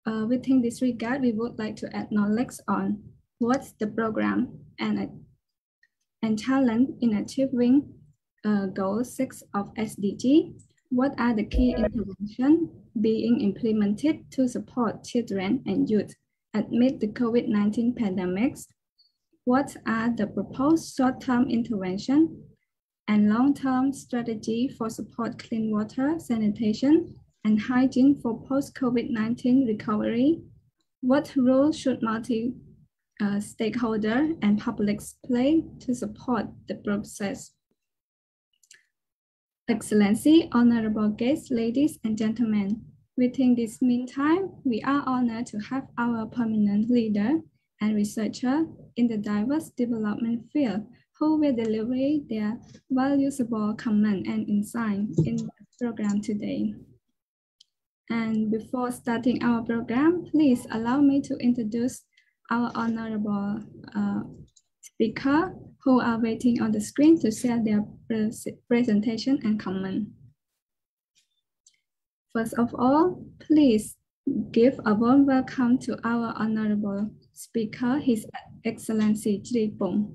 Within this regard, we would like to acknowledge on what's the program and challenge in achieving goal 6 of SDG. What are the key interventions being implemented to support children and youth amid the COVID-19 pandemic? What are the proposed short-term interventions and long-term strategy for support clean water, sanitation, and hygiene for post-COVID-19 recovery? What role should multi-stakeholder and publics play to support the process? Excellency, honorable guests, ladies and gentlemen, within this meantime, we are honored to have our permanent leader and researcher in the diverse development field who will deliver their valuable comment and insight in the program today. And before starting our program, please allow me to introduce our honorable speaker who are waiting on the screen to share their presentation and comment. First of all, please give a warm welcome to our honorable speaker, His Excellency Jripong.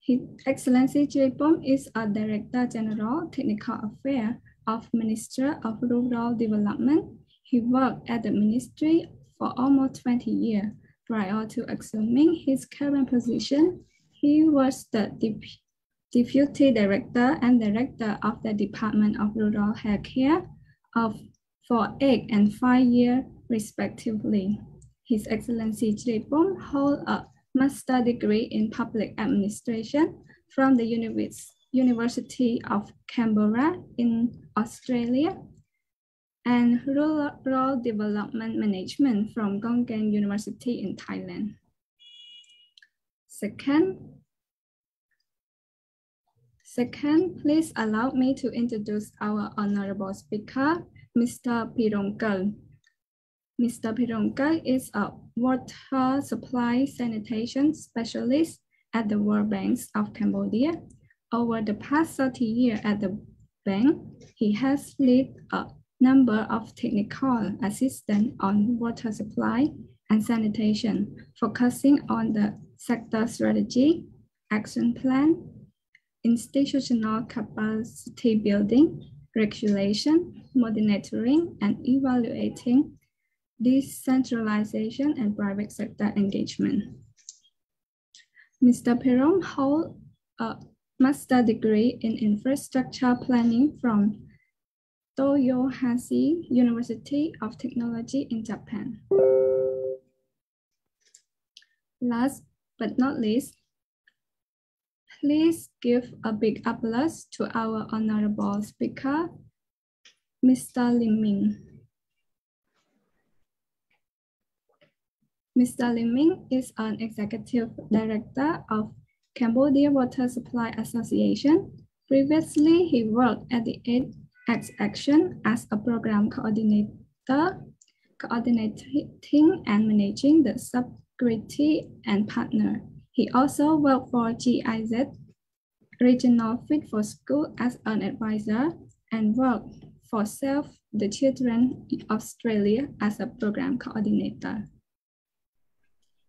His Excellency Jripong is a Director General Technical Affairs of Ministry of Rural Development. He worked at the ministry for almost 20 years. Prior to assuming his current position, he was the Deputy Director and Director of the Department of Rural Healthcare for 8 and 5 years, respectively. His Excellency Jripong holds a master's degree in public administration from the University of Canberra in Australia and Rural Development Management from Gonggang University in Thailand. Second, please allow me to introduce our honorable speaker, Mr. Pirongkul. Mr. Pirongkul is a water supply sanitation specialist at the World Bank of Cambodia. Over the past 30 years at the bank, he has led a number of technical assistance on water supply and sanitation, focusing on the sector strategy, action plan, institutional capacity building, regulation, monitoring, and evaluating decentralization and private sector engagement. Mr. Pirong holds a master's degree in infrastructure planning from Toyohashi University of Technology in Japan. Last but not least, please give a big applause to our honorable speaker, Mr. Lim Minh. Mr. Lim Minh is an executive director of Cambodia Water Supply Association. Previously, he worked at the AIDS Action as a program coordinator, coordinating and managing the subcommittee and partner. He also worked for GIZ Regional Fit for School as an advisor and worked for Save the Children in Australia as a program coordinator.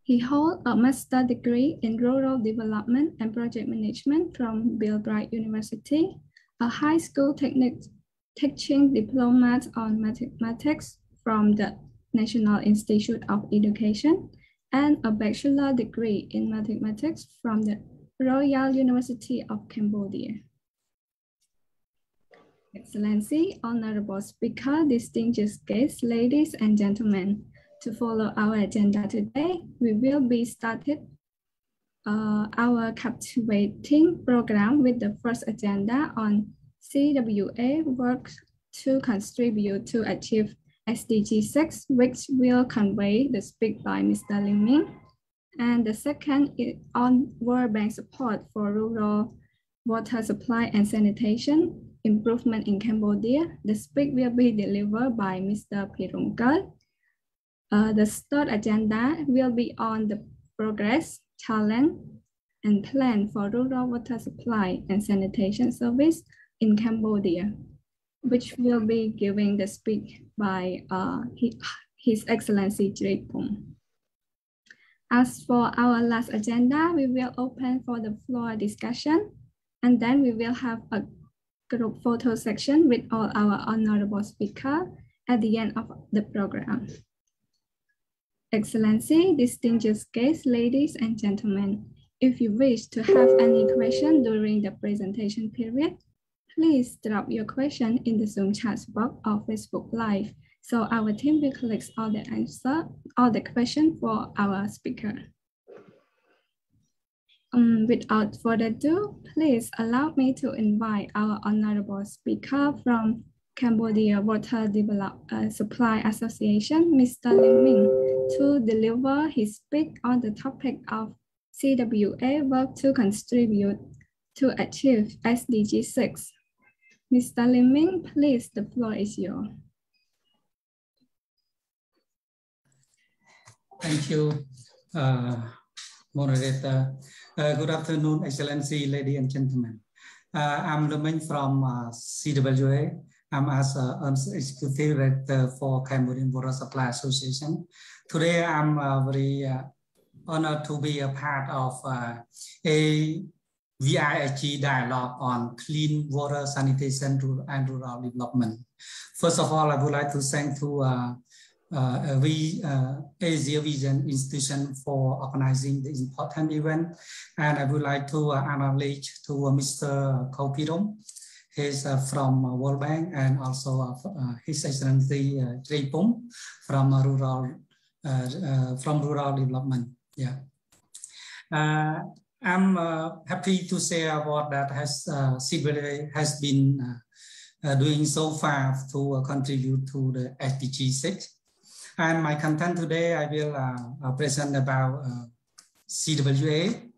He holds a master's degree in rural development and project management from Bill Bright University, a high school teaching diploma on mathematics from the National Institute of Education, and a bachelor degree in mathematics from the Royal University of Cambodia. Excellency, honorable speaker, distinguished guests, ladies and gentlemen, to follow our agenda today, we will be started our captivating program with the first agenda on CWA work to contribute to achieve SDG 6, which will convey the speech by Mr. Lim Minh. And the second is on World Bank support for rural water supply and sanitation improvement in Cambodia. The speech will be delivered by Mr. Pirongkul. The third agenda will be on the progress, challenge, and plan for rural water supply and sanitation service in Cambodia. which will be giving the speech by His Excellency Jrepum. As for our last agenda, we will open for the floor discussion, and then we will have a group photo section with all our honorable speakers at the end of the program. Excellency, distinguished guests, ladies and gentlemen, if you wish to have any question during the presentation period, please drop your question in the Zoom chat box or Facebook Live, so our team will collect all the questions for our speaker. Without further ado, please allow me to invite our honorable speaker from Cambodia Water Supply Association, Mr. Lim Minh, to deliver his speech on the topic of CWA work to contribute to achieve SDG 6. Mr. Lim Minh, please, the floor is yours. Thank you, moderator. Good afternoon, Excellency, ladies and gentlemen. I'm Lim Minh from CWA. I'm as Executive Director for Cambodian Water Supply Association. Today, I'm very honored to be a part of a VISG dialogue on clean water, sanitation, and rural development. First of all, I would like to thank to Asia Vision Institution for organizing this important event. And I would like to acknowledge to Mr. Kopirom. He's from World Bank, and also His Excellency Jrepum from rural development. Yeah. I'm happy to share what that CWA has been doing so far to contribute to the SDG 6. And my content today, I will present about CWA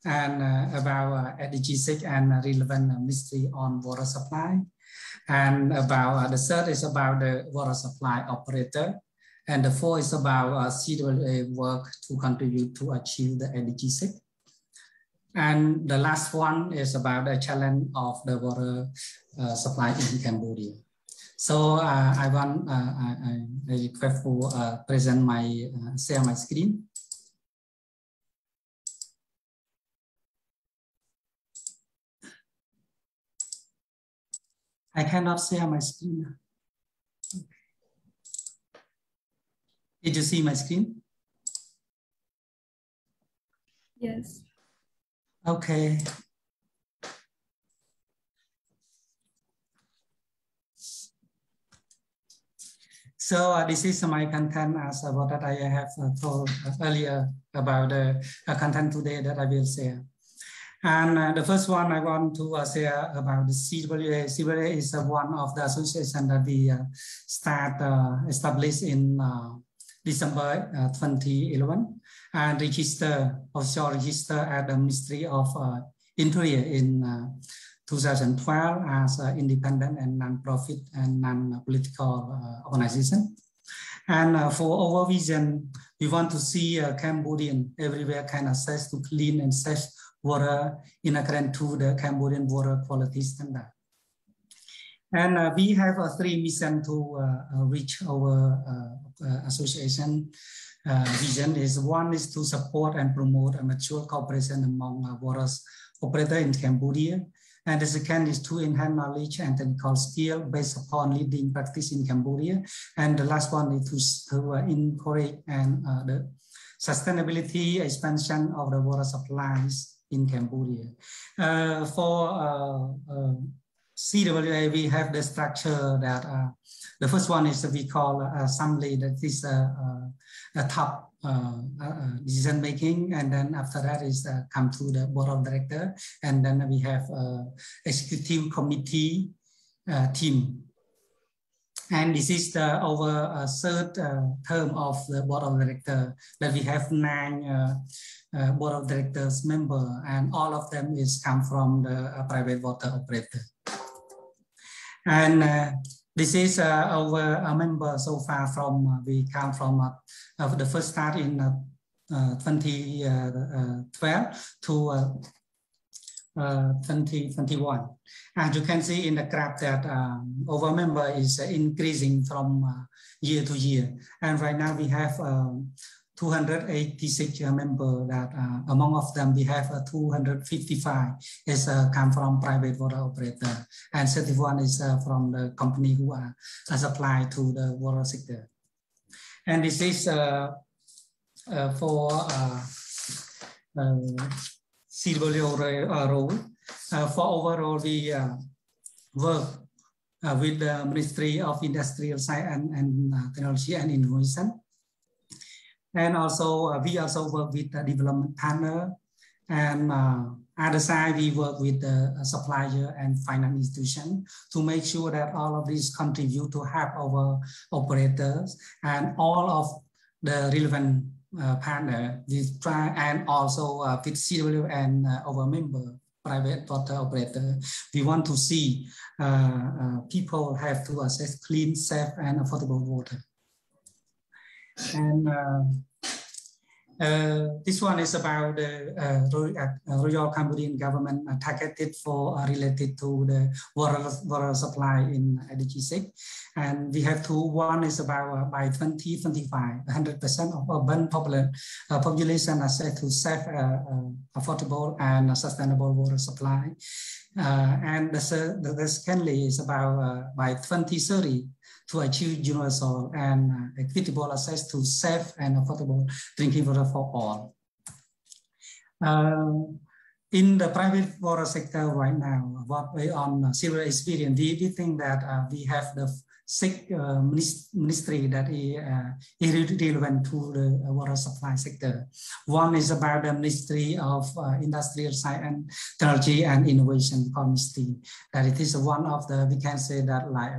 and about SDG 6 and relevant ministry on water supply. And about the third is about the water supply operator. And the fourth is about CWA work to contribute to achieve the SDG 6. And the last one is about the challenge of the water supply in Cambodia. So I request for share my screen. I cannot share my screen. Did you see my screen? Yes. Okay. So this is my content as what that I have told earlier about the content today that I will share. And the first one I want to share about the CWA. CWA is one of the associations that we established in December 2011 and official register at the Ministry of Interior in 2012 as an independent and non-profit and non-political organization. And for our vision, we want to see Cambodian everywhere can access to clean and safe water in accordance to the Cambodian water quality standard. And we have three missions to reach our association vision. One is to support and promote a mature cooperation among water operators in Cambodia. And the second is to enhance knowledge and technical skill based upon leading practice in Cambodia. And the last one is to encourage the sustainability expansion of the water supplies in Cambodia. For CWA, we have the structure that the first one is we call assembly, that is a top decision making, and then after that is come to the board of director, and then we have executive committee team. And this is the over third term of the board of director, that we have 9 board of directors member, and all of them is come from the private water operator. And this is our member so far from, we come from the first start in 2012 to 2021. And you can see in the graph that our member is increasing from year to year. And right now we have 286 members that among of them we have 255 is come from private water operator, and 31 is from the company who are supplied to the water sector. And this is for CWO role. For overall, we work with the Ministry of Industrial Science and Technology and Innovation. And also, we also work with the development partner. And other side, we work with the supplier and finance institution to make sure that all of these contribute to help our operators and all of the relevant partner. We try, and also with CW and our member private water operator, we want to see people have to access clean, safe, and affordable water. And this one is about the Royal Cambodian government targeted for related to the water supply in DG6. And we have two. One is about by 2025, 100% of urban population access to safe, affordable, and sustainable water supply. And the secondly is about by 2030 to achieve universal and equitable access to safe and affordable drinking water for all. In the private water sector right now, what we on silver experience, we think that we have the 6 ministry that is relevant to the water supply sector. One is about the Ministry of Industrial Science, Technology and Innovation Ministry. That it is one of the, we can say that like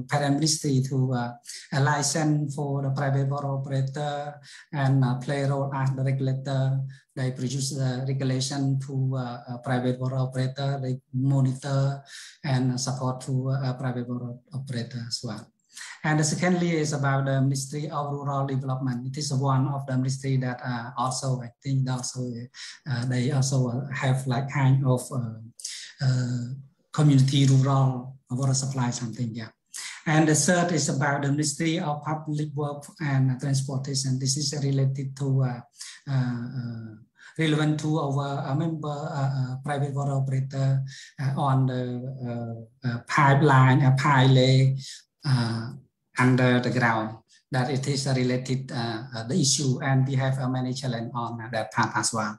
parent ministry to a license for the private water operator and play a role as the regulator. They produce the regulation to private water operator, they monitor and support to private water operator as well. And the secondly is about the Ministry of Rural Development. It is one of the ministry that also, I think also they also have like kind of community rural water supply something, yeah. And the third is about the Ministry of Public Work and Transportation. This is related to relevant to our member private water operator on the pipeline, pilot under the ground. That it is related the issue, and we have many challenges on that part as well.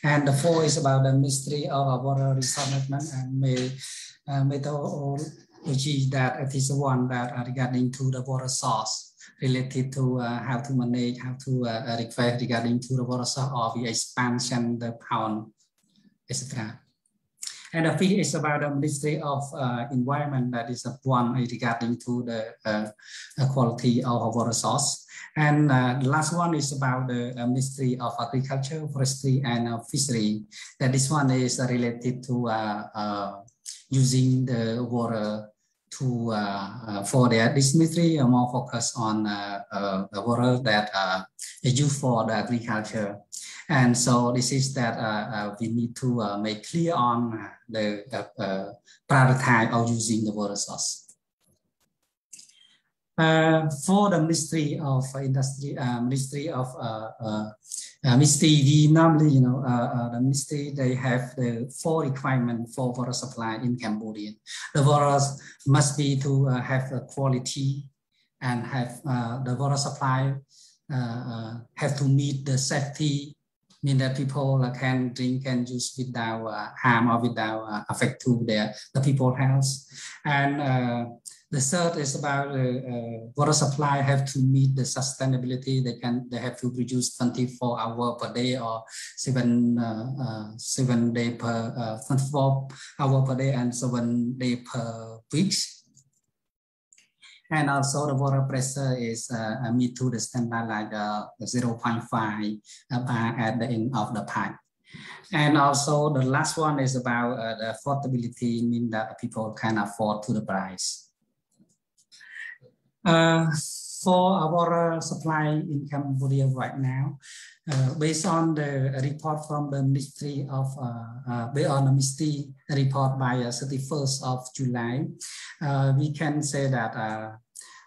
And the fourth is about the Ministry of Water Resource Management and methodology, that it is the one that regarding to the water source, related to how to manage, how to request regarding to the water source or the expansion, the pound, etc. And the fifth is about the Ministry of Environment, that is one regarding to the quality of our water source. And the last one is about the Ministry of Agriculture, Forestry and Fishery. That this one is related to using the water to for this ministry more focus on the water that is used for the agriculture. And so this is that we need to make clear on the prioritize of using the water source. For the Ministry of Industry, Ministry of Ministry, we normally, the ministry, they have the 4 requirements for water supply in Cambodia. The water must be to have a quality and have the water supply have to meet the safety, mean that people can drink and use without harm or without affect to the people's health. And the third is about water supply have to meet the sustainability. They have to produce 24 hours per day or 7 days per 24 hours per day and 7 days per week. And also the water pressure is meet to the standard like 0.5 at the end of the pipe. And also the last one is about the affordability, mean that people can afford to the price. For our water supply in Cambodia right now, based on the report from the Ministry of, based on the Ministry report by 31st of July, we can say that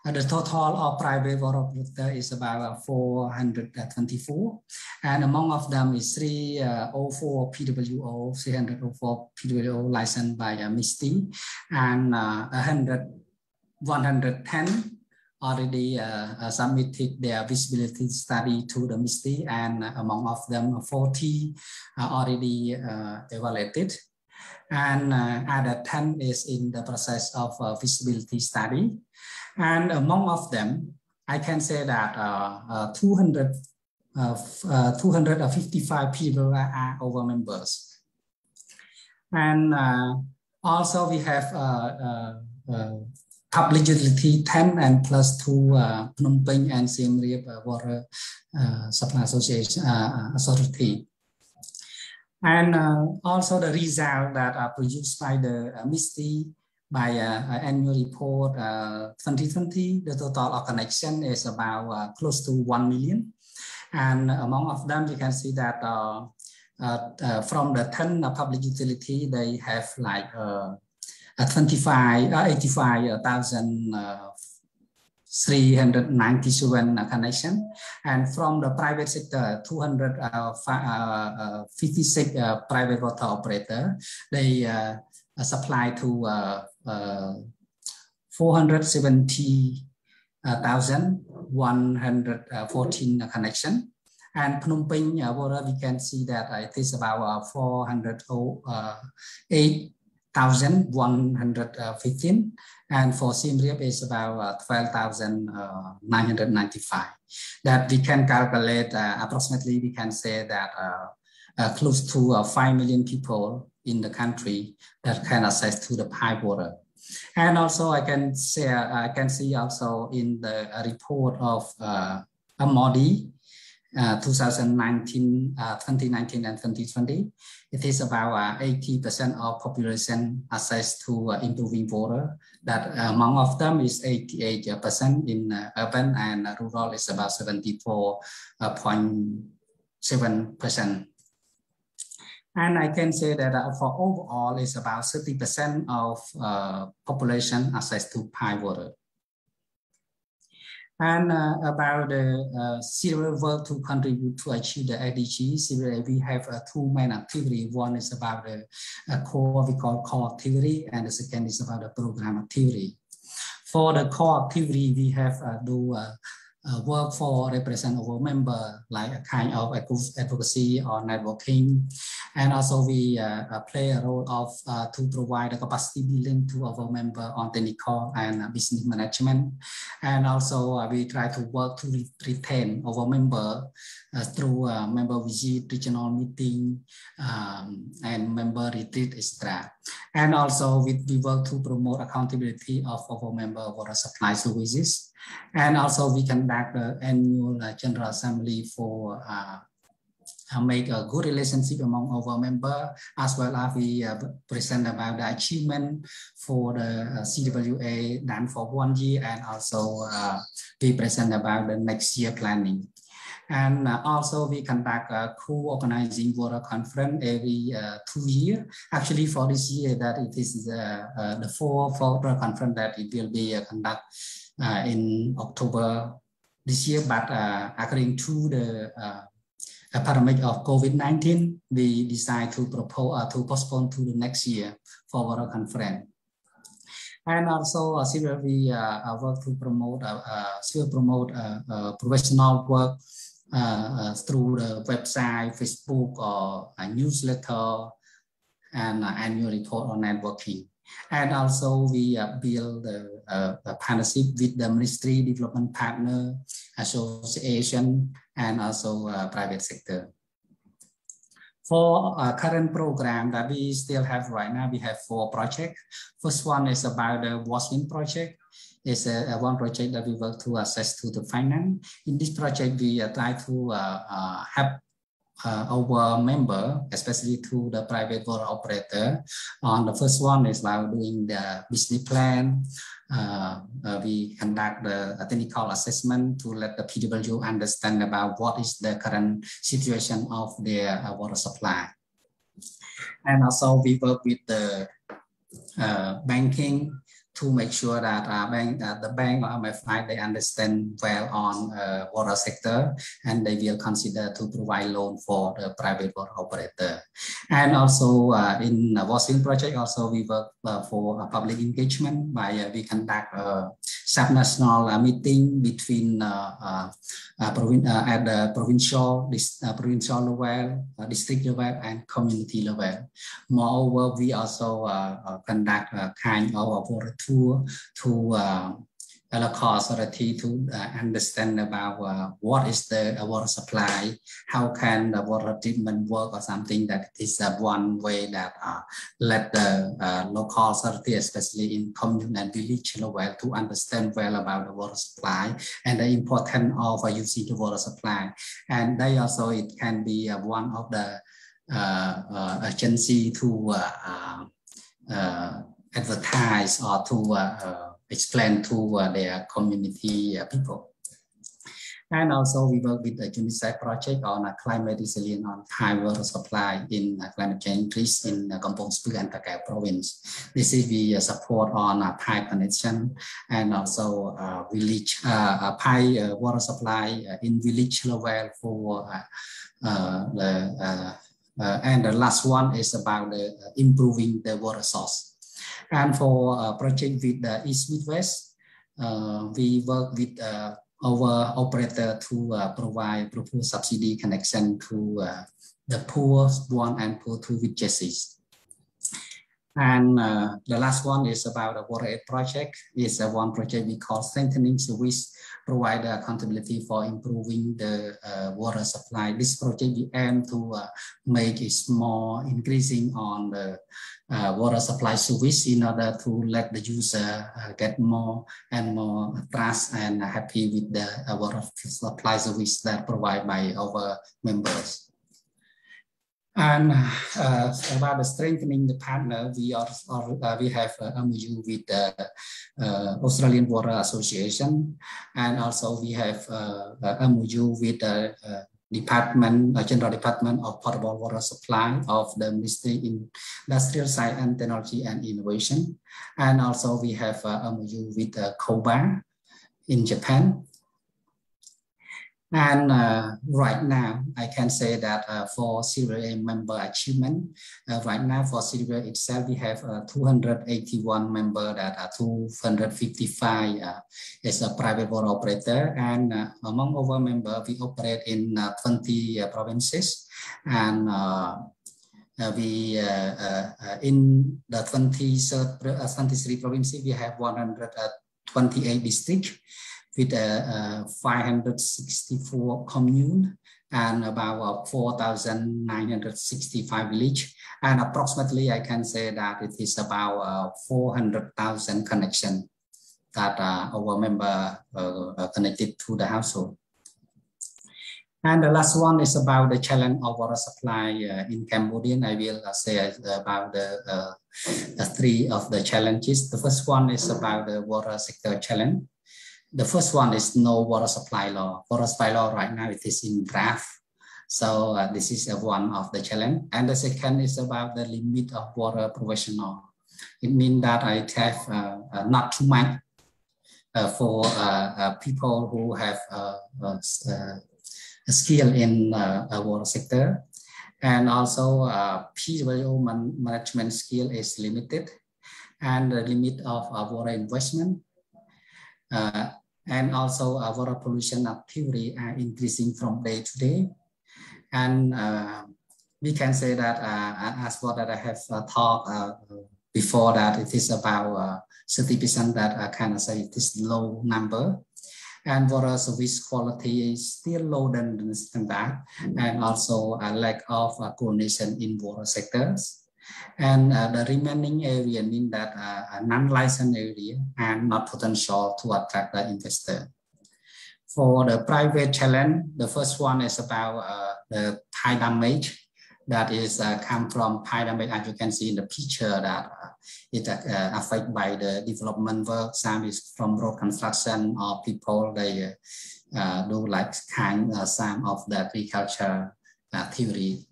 the total of private water operator is about 424, and among of them is 304 PWO, 304 PWO licensed by Ministry, and 110 already submitted their visibility study to the Ministry, and among of them 40 are already evaluated, and other 10 is in the process of visibility study. And among of them, I can say that 255 people are our members. And also we have public utility 10 and plus 2 Phnom Penh and Siem Reap Water Supply Association Authority. And also the result that are produced by the Ministry by annual report 2020, the total of connection is about close to 1 million. And among of them, you can see that from the 10 public utility, they have like 85,397 connection, and from the private sector, 256 private water operator, they supply to 470,114 connection. And Phnom Penh water, we can see that it is about 408,115, and for Siem Reap is about 12,995. That we can calculate approximately, we can say that close to 5 million people in the country that can access to the pipe water. And also I can say, I can see also in the report of MOD 2019, 2019 and 2020, it is about 80% of population access to improving water. That among of them is 88% in urban, and rural is about 74.7%. And I can say that for overall, it's about 30% of population access to pipe water. And about the serial work to contribute to achieve the SDGs, we have two main activities. One is about the core, we call core activity, and the second is about the program activity. For the core activity, we have work for represent our member, like a kind of advocacy or networking. And also we play a role of to provide a capacity building to our member on technical and business management. And also we try to work to retain our member through member visit, regional meeting, and member retreat, etc. And also we work to promote accountability of our member water supply services. And also we conduct the annual General Assembly for make a good relationship among our member, as well as we present about the achievement for the CWA done for 1 year, and also we present about the next year planning. And also we conduct a co-organizing water conference every 2 years. Actually for this year that it is the fourth water conference that it will be conducted in October this year, but according to the pandemic of COVID-19, we decide to propose to postpone to the next year for water conference. And also we work to promote professional work through the website, Facebook, or a newsletter, and annual report on networking. And also we build a partnership with the Ministry, Development Partner, Association, and also private sector. For current program that we still have right now, we have 4 projects. First one is about the Wasmin project. It's one project that we work to access to the finance. In this project, we try to help our member, especially to the private water operator. On the first one is about doing the business plan. We conduct the technical assessment to let the PWU understand about what is the current situation of their water supply. And also we work with the banking to make sure that the bank or MFI, they understand well on water sector, and they will consider to provide loan for the private water operator. And also in the Washington project, also we work for public engagement by we conduct a sub-national meeting between at the provincial level, district level, and community level. Moreover, we also conduct a kind of water tour to the local authority to understand about what is the water supply, how can the water treatment work, or something that is one way that let the local authority, especially in commune and village level, to understand well about the water supply and the importance of using the water supply. And they also, it can be one of the agency to advertise or to explain to their community people. And also we work with the UNICEF project on a climate resilient on high water supply in climate change risk in Kampong Speu and Takeo province. This is we support on pipe connection and also village pipe water supply in village level for and the last one is about improving the water source. And for project with the East Midwest, we work with our operator to provide proposed subsidy connection to the poor one and poor two with Jesse's. And the last one is about a water aid project. It's one project we call strengthening service provider accountability for improving the water supply. This project we aim to make it more increasing on the water supply service in order to let the user get more and more trust and happy with the water supply service that provided by our members. And about the strengthening the partner, we have MOU with the Australian Water Association, and also we have MOU with the General Department of Potable Water Supply of the Ministry in Industrial Science and Technology and Innovation, and also we have MOU with Koba in Japan. And right now, I can say that for Silver member achievement, right now for Silver itself, we have 281 member that are 255 is a private water operator. And among our members, we operate in 20 provinces. And we in the 23 provinces, we have 128 districts. With 564 commune and about 4,965 village, and approximately I can say that it is about 400,000 connection that our member connected to the household. And the last one is about the challenge of water supply in Cambodia. I will say about the three of the challenges. The first one is about the water sector challenge. The first one is no water supply law. Water supply law right now it is in draft. So this is one of the challenge. And the second is about the limit of water provision law. It means that I have not too much for people who have a skill in water sector. And also PWO management skill is limited, and the limit of water investment. And also water pollution activity are increasing from day to day. And we can say that as what that I have talked before, that it is about 30% that I can say it is low number. And water service quality is still lower than the standard, and also a lack of coordination in water sectors. And the remaining area mean that a non-licensed area and not potential to attract the investor. For the private challenge, the first one is about the high damage that is come from high damage. As you can see in the picture that it affected by the development work. Some is from road construction or people they do like some of the agriculture theory.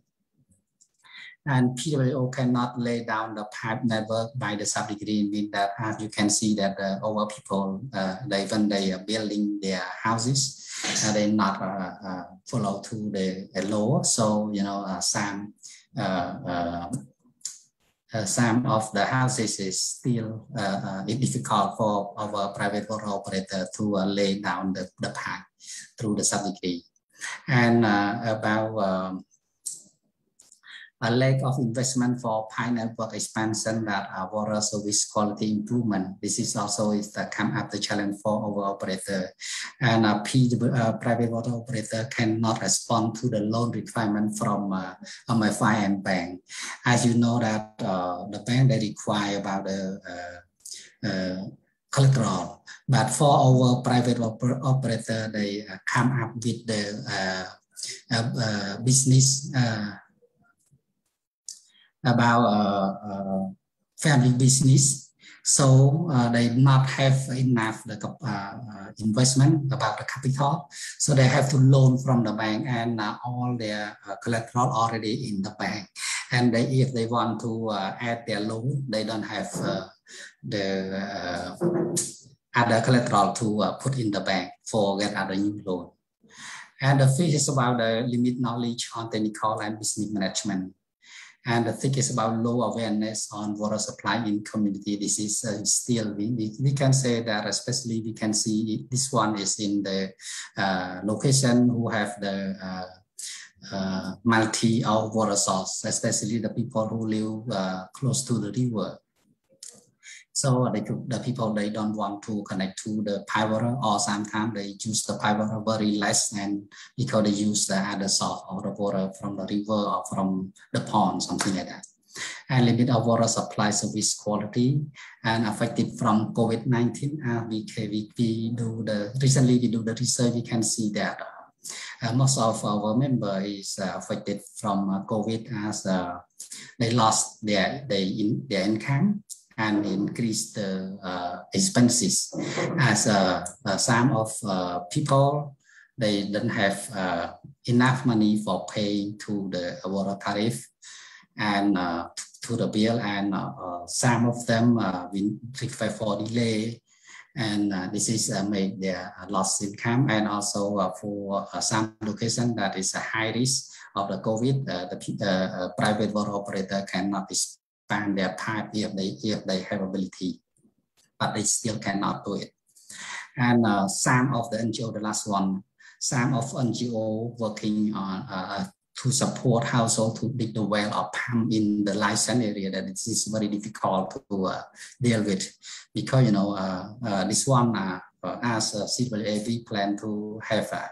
And PWO cannot lay down the pipe network by the sub-degree, mean that as you can see that our people, when they are building their houses, they not follow to the law. So, you know, some of the houses is still difficult for our private water operator to lay down the pipe through the sub-degree. And about a lack of investment for pipe network expansion, that water service quality improvement. This is also come up the challenge for our operator. And private water operator cannot respond to the loan requirement from MFI and bank. As you know that the bank they require about the collateral, but for our private operator they come up with the business about family business, so they not have enough the investment about the capital, so they have to loan from the bank, and all their collateral already in the bank, and if they want to add their loan, they don't have the other collateral to put in the bank for get other new loan. And the fifth is about the limit knowledge on technical and business management. And the thing is about low awareness on water supply in community. This is still, we can say that, especially we can see this one is in the location who have the multi of water source, especially the people who live close to the river. So the people, they don't want to connect to the pipe water, or sometimes they use the pipe water very less, and because they use the other source of the water from the river or from the pond, something like that. And limit of water supply service quality and affected from COVID-19. Recently we do the research, we can see that most of our members is affected from COVID as they lost their income and increase the expenses, as some of people, they don't have enough money for paying to the water tariff and to the bill, and some of them will require for delay, and this is make their lost income. And also for some location that is a high risk of the COVID, the private water operator cannot expand their pipe if they have ability, but they still cannot do it. And some of the NGO, the last one, some of NGO working on to support household to dig the well or pump in the licensed area, that it is very difficult to deal with, because this one as CWA, we plan to have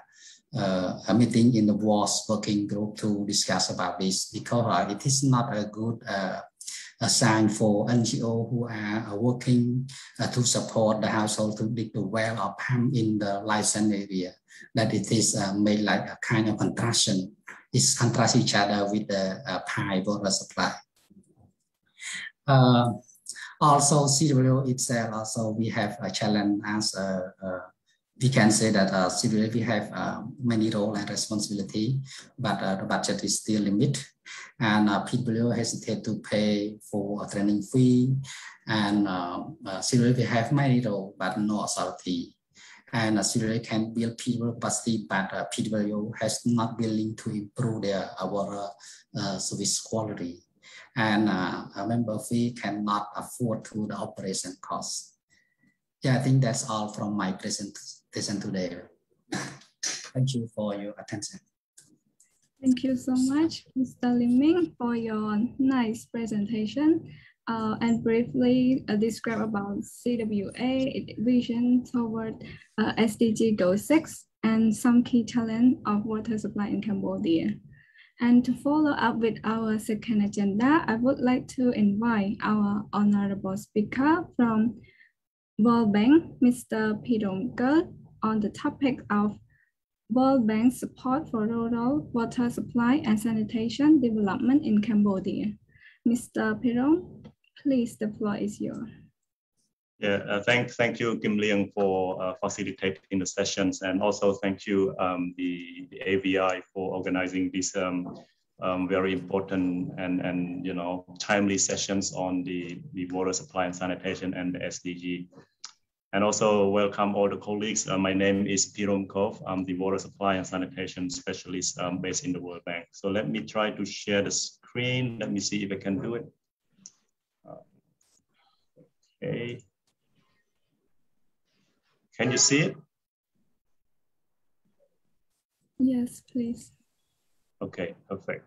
a meeting in the WAS working group to discuss about this, because it is not a good a sign for NGO who are working to support the household to dig the well or pump in the licensed area, that it is made like a kind of contraction. It's contrast each other with the pipe water supply. Also, CWO itself, also we have a challenge as we can say that CWA, we have many roles and responsibility, but the budget is still limited. And people hesitate to pay for a training fee, and CWA we have many roles but no authority. And CWA can build people capacity, but PWO has not willing to improve their water service quality. And a member fee cannot afford to the operation costs. Yeah, I think that's all from my presentation today. Thank you for your attention. Thank you so much, Mr. Liming, for your nice presentation and briefly describe about CWA, its vision toward SDG Goal 6 and some key challenge of water supply in Cambodia. And to follow up with our second agenda, I would like to invite our honorable speaker from World Bank, Mr. Pirongkert, on the topic of World Bank support for rural water supply and sanitation development in Cambodia. Mr. Piron, please, the floor is yours. Yeah, thank you, Kim Liang, for facilitating the sessions, and also thank you, the AVI, for organizing this very important and timely sessions on the water supply and sanitation and the SDG. And also welcome all the colleagues. My name is Piron Kov. I'm the water supply and sanitation specialist based in the World Bank. So let me try to share the screen. Let me see if I can do it. Okay. Can you see it? Yes, please. Okay, perfect.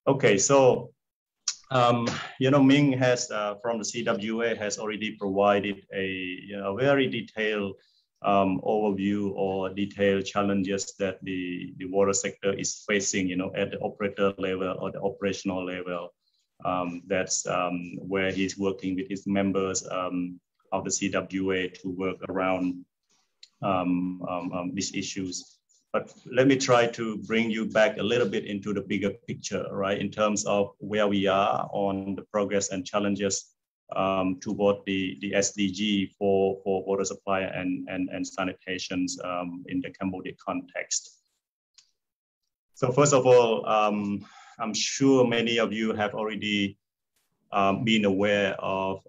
Okay, so Ming has from the CWA has already provided a very detailed overview or detailed challenges that the water sector is facing, at the operator level or the operational level. That's where he's working with his members of the CWA to work around these issues. But let me try to bring you back a little bit into the bigger picture, right? In terms of where we are on the progress and challenges toward the SDG for water supply and sanitation in the Cambodia context. So first of all, I'm sure many of you have already been aware of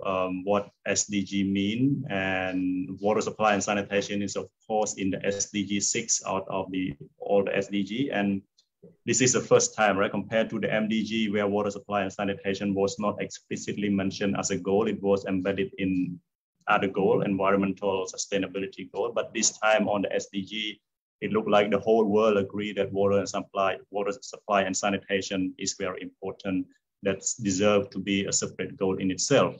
what SDG mean, and water supply and sanitation is of course in the SDG 6 out of all the SDG, and this is the first time, right, compared to the MDG where water supply and sanitation was not explicitly mentioned as a goal. It was embedded in other goal, environmental sustainability goal, but this time on the SDG, it looked like the whole world agreed that water supply and sanitation is very important. That's deserved to be a separate goal in itself.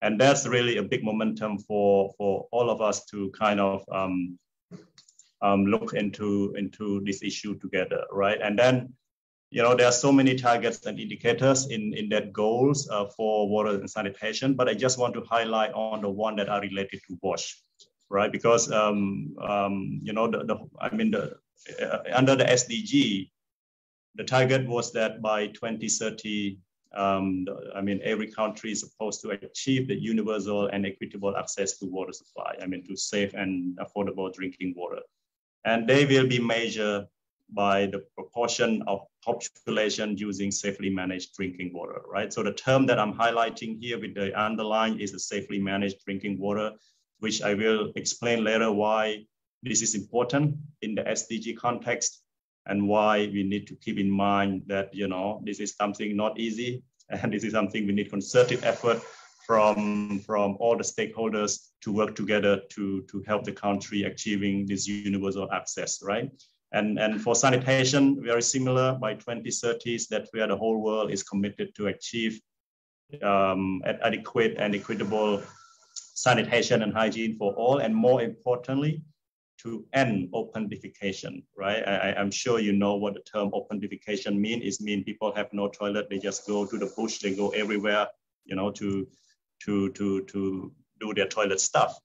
And that's really a big momentum for all of us to kind of look into this issue together, right? And then, there are so many targets and indicators in that goals for water and sanitation, but I just want to highlight on the one that are related to WASH, right? Because, under the SDG, the target was that by 2030, every country is supposed to achieve the universal and equitable access to water supply, to safe and affordable drinking water. And they will be measured by the proportion of population using safely managed drinking water, right? So the term that I'm highlighting here with the underline is the safely managed drinking water, which I will explain later why this is important in the SDG context, and why we need to keep in mind that, this is something not easy, and this is something we need concerted effort from all the stakeholders to work together to help the country achieving this universal access, right? And for sanitation, very similar, by 2030s, that's where the whole world is committed to achieve adequate and equitable sanitation and hygiene for all, and more importantly, to end open defecation, right? I'm sure you know what the term open defecation means. It means people have no toilet, they just go to the bush, they go everywhere, to do their toilet stuff.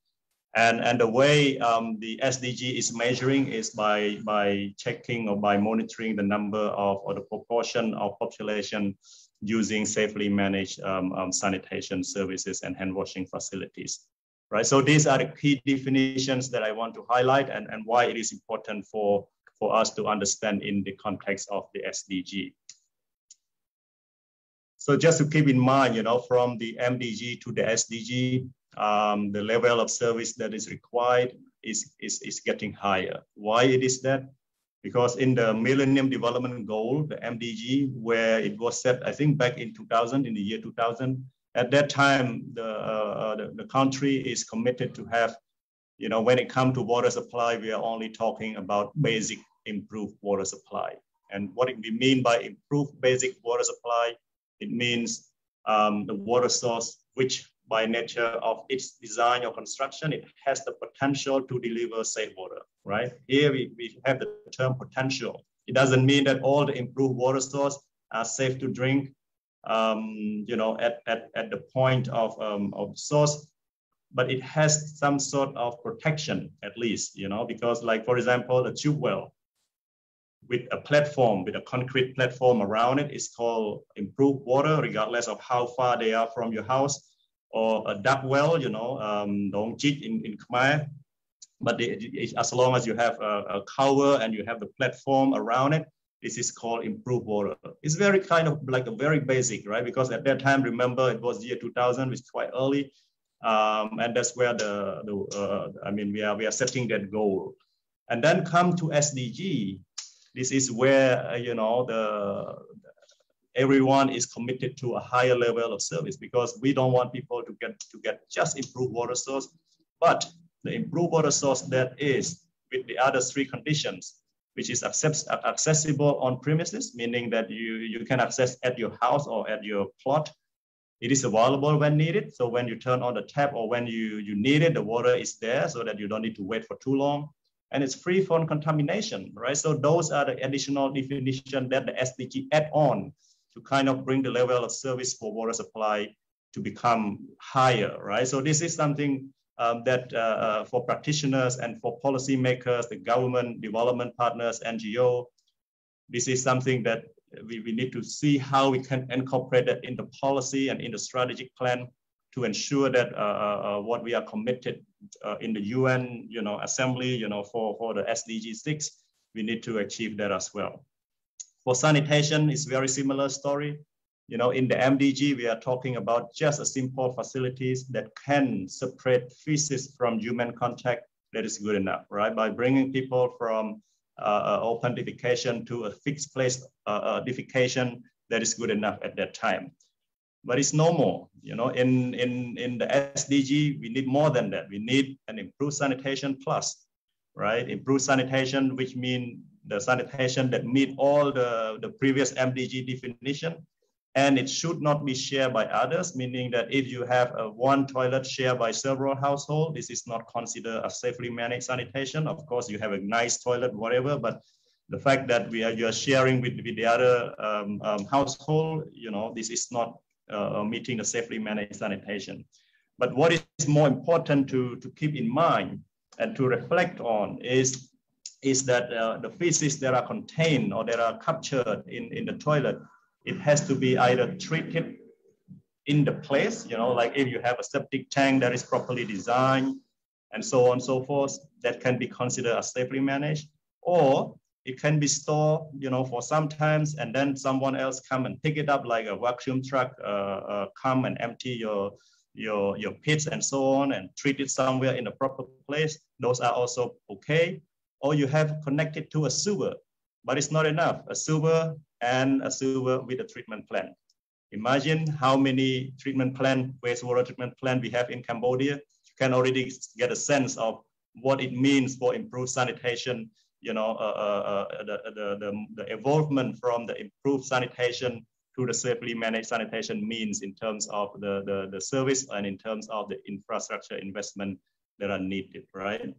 And the way the SDG is measuring is by checking or by monitoring the number of or the proportion of population using safely managed sanitation services and hand washing facilities. Right, so these are the key definitions that I want to highlight, and why it is important for us to understand in the context of the SDG. So just to keep in mind, from the MDG to the SDG, the level of service that is required is getting higher. Why it is that? Because in the Millennium Development Goal, the MDG, where it was set, I think back in 2000, in the year 2000, at that time, the country is committed to have, when it comes to water supply, we are only talking about basic improved water supply. And what we mean by improved basic water supply, it means the water source, which by nature of its design or construction, it has the potential to deliver safe water, right? Here we have the term potential. It doesn't mean that all the improved water sources are safe to drink, at the point of source, but it has some sort of protection at least, you know, because like, for example, a tube well with a platform, with a concrete platform around it is called improved water, regardless of how far they are from your house, or a duck well, you know, dong chit in Khmer. But as long as you have a cover and you have the platform around it, this is called improved water. It's very kind of like a very basic, right? Because at that time, remember, it was year 2000, which is quite early. And that's where I mean, we are setting that goal. And then come to SDG. This is where, you know, everyone is committed to a higher level of service, because we don't want people to get just improved water source, but the improved water source that is with the other three conditions, which is accessible on premises, meaning that you can access at your house or at your plot. It is available when needed. So when you turn on the tap or when you need it, the water is there so that you don't need to wait for too long. And it's free from contamination, right? So those are the additional definition that the SDG add on to kind of bring the level of service for water supply to become higher, right? So this is something that for practitioners and for policymakers, the government, development partners, NGO, this is something that we need to see how we can incorporate that in the policy and in the strategic plan to ensure that what we are committed in the UN, you know, assembly, you know, for the SDG 6, we need to achieve that as well. For sanitation, it's very similar story. You know, in the MDG, we are talking about just a simple facilities that can separate feces from human contact. That is good enough, right? By bringing people from open defecation to a fixed place defecation, that is good enough at that time. But it's no more, you know, in the SDG, we need more than that. We need an improved sanitation plus, right? Improved sanitation, which means the sanitation that meet all the previous MDG definition. And it should not be shared by others, meaning that if you have one toilet shared by several households, this is not considered a safely managed sanitation. Of course, you have a nice toilet, whatever, but the fact that you are sharing with the other household, you know, this is not meeting the safely managed sanitation. But what is more important to keep in mind and to reflect on is that the feces that are contained or that are captured in the toilet, it has to be either treated in the place, you know, like if you have a septic tank that is properly designed and so on and so forth, that can be considered as safely managed, or it can be stored, you know, for some times, and then someone else come and pick it up, like a vacuum truck come and empty your pits and so on and treat it somewhere in a proper place. Those are also okay. Or you have connected to a sewer, but it's not enough. A sewer and a sewer with a treatment plant. Imagine how many treatment plant, wastewater treatment plant we have in Cambodia. You can already get a sense of what it means for improved sanitation, you know, the evolvement from the improved sanitation to the safely managed sanitation means in terms of the service and in terms of the infrastructure investment that are needed, right?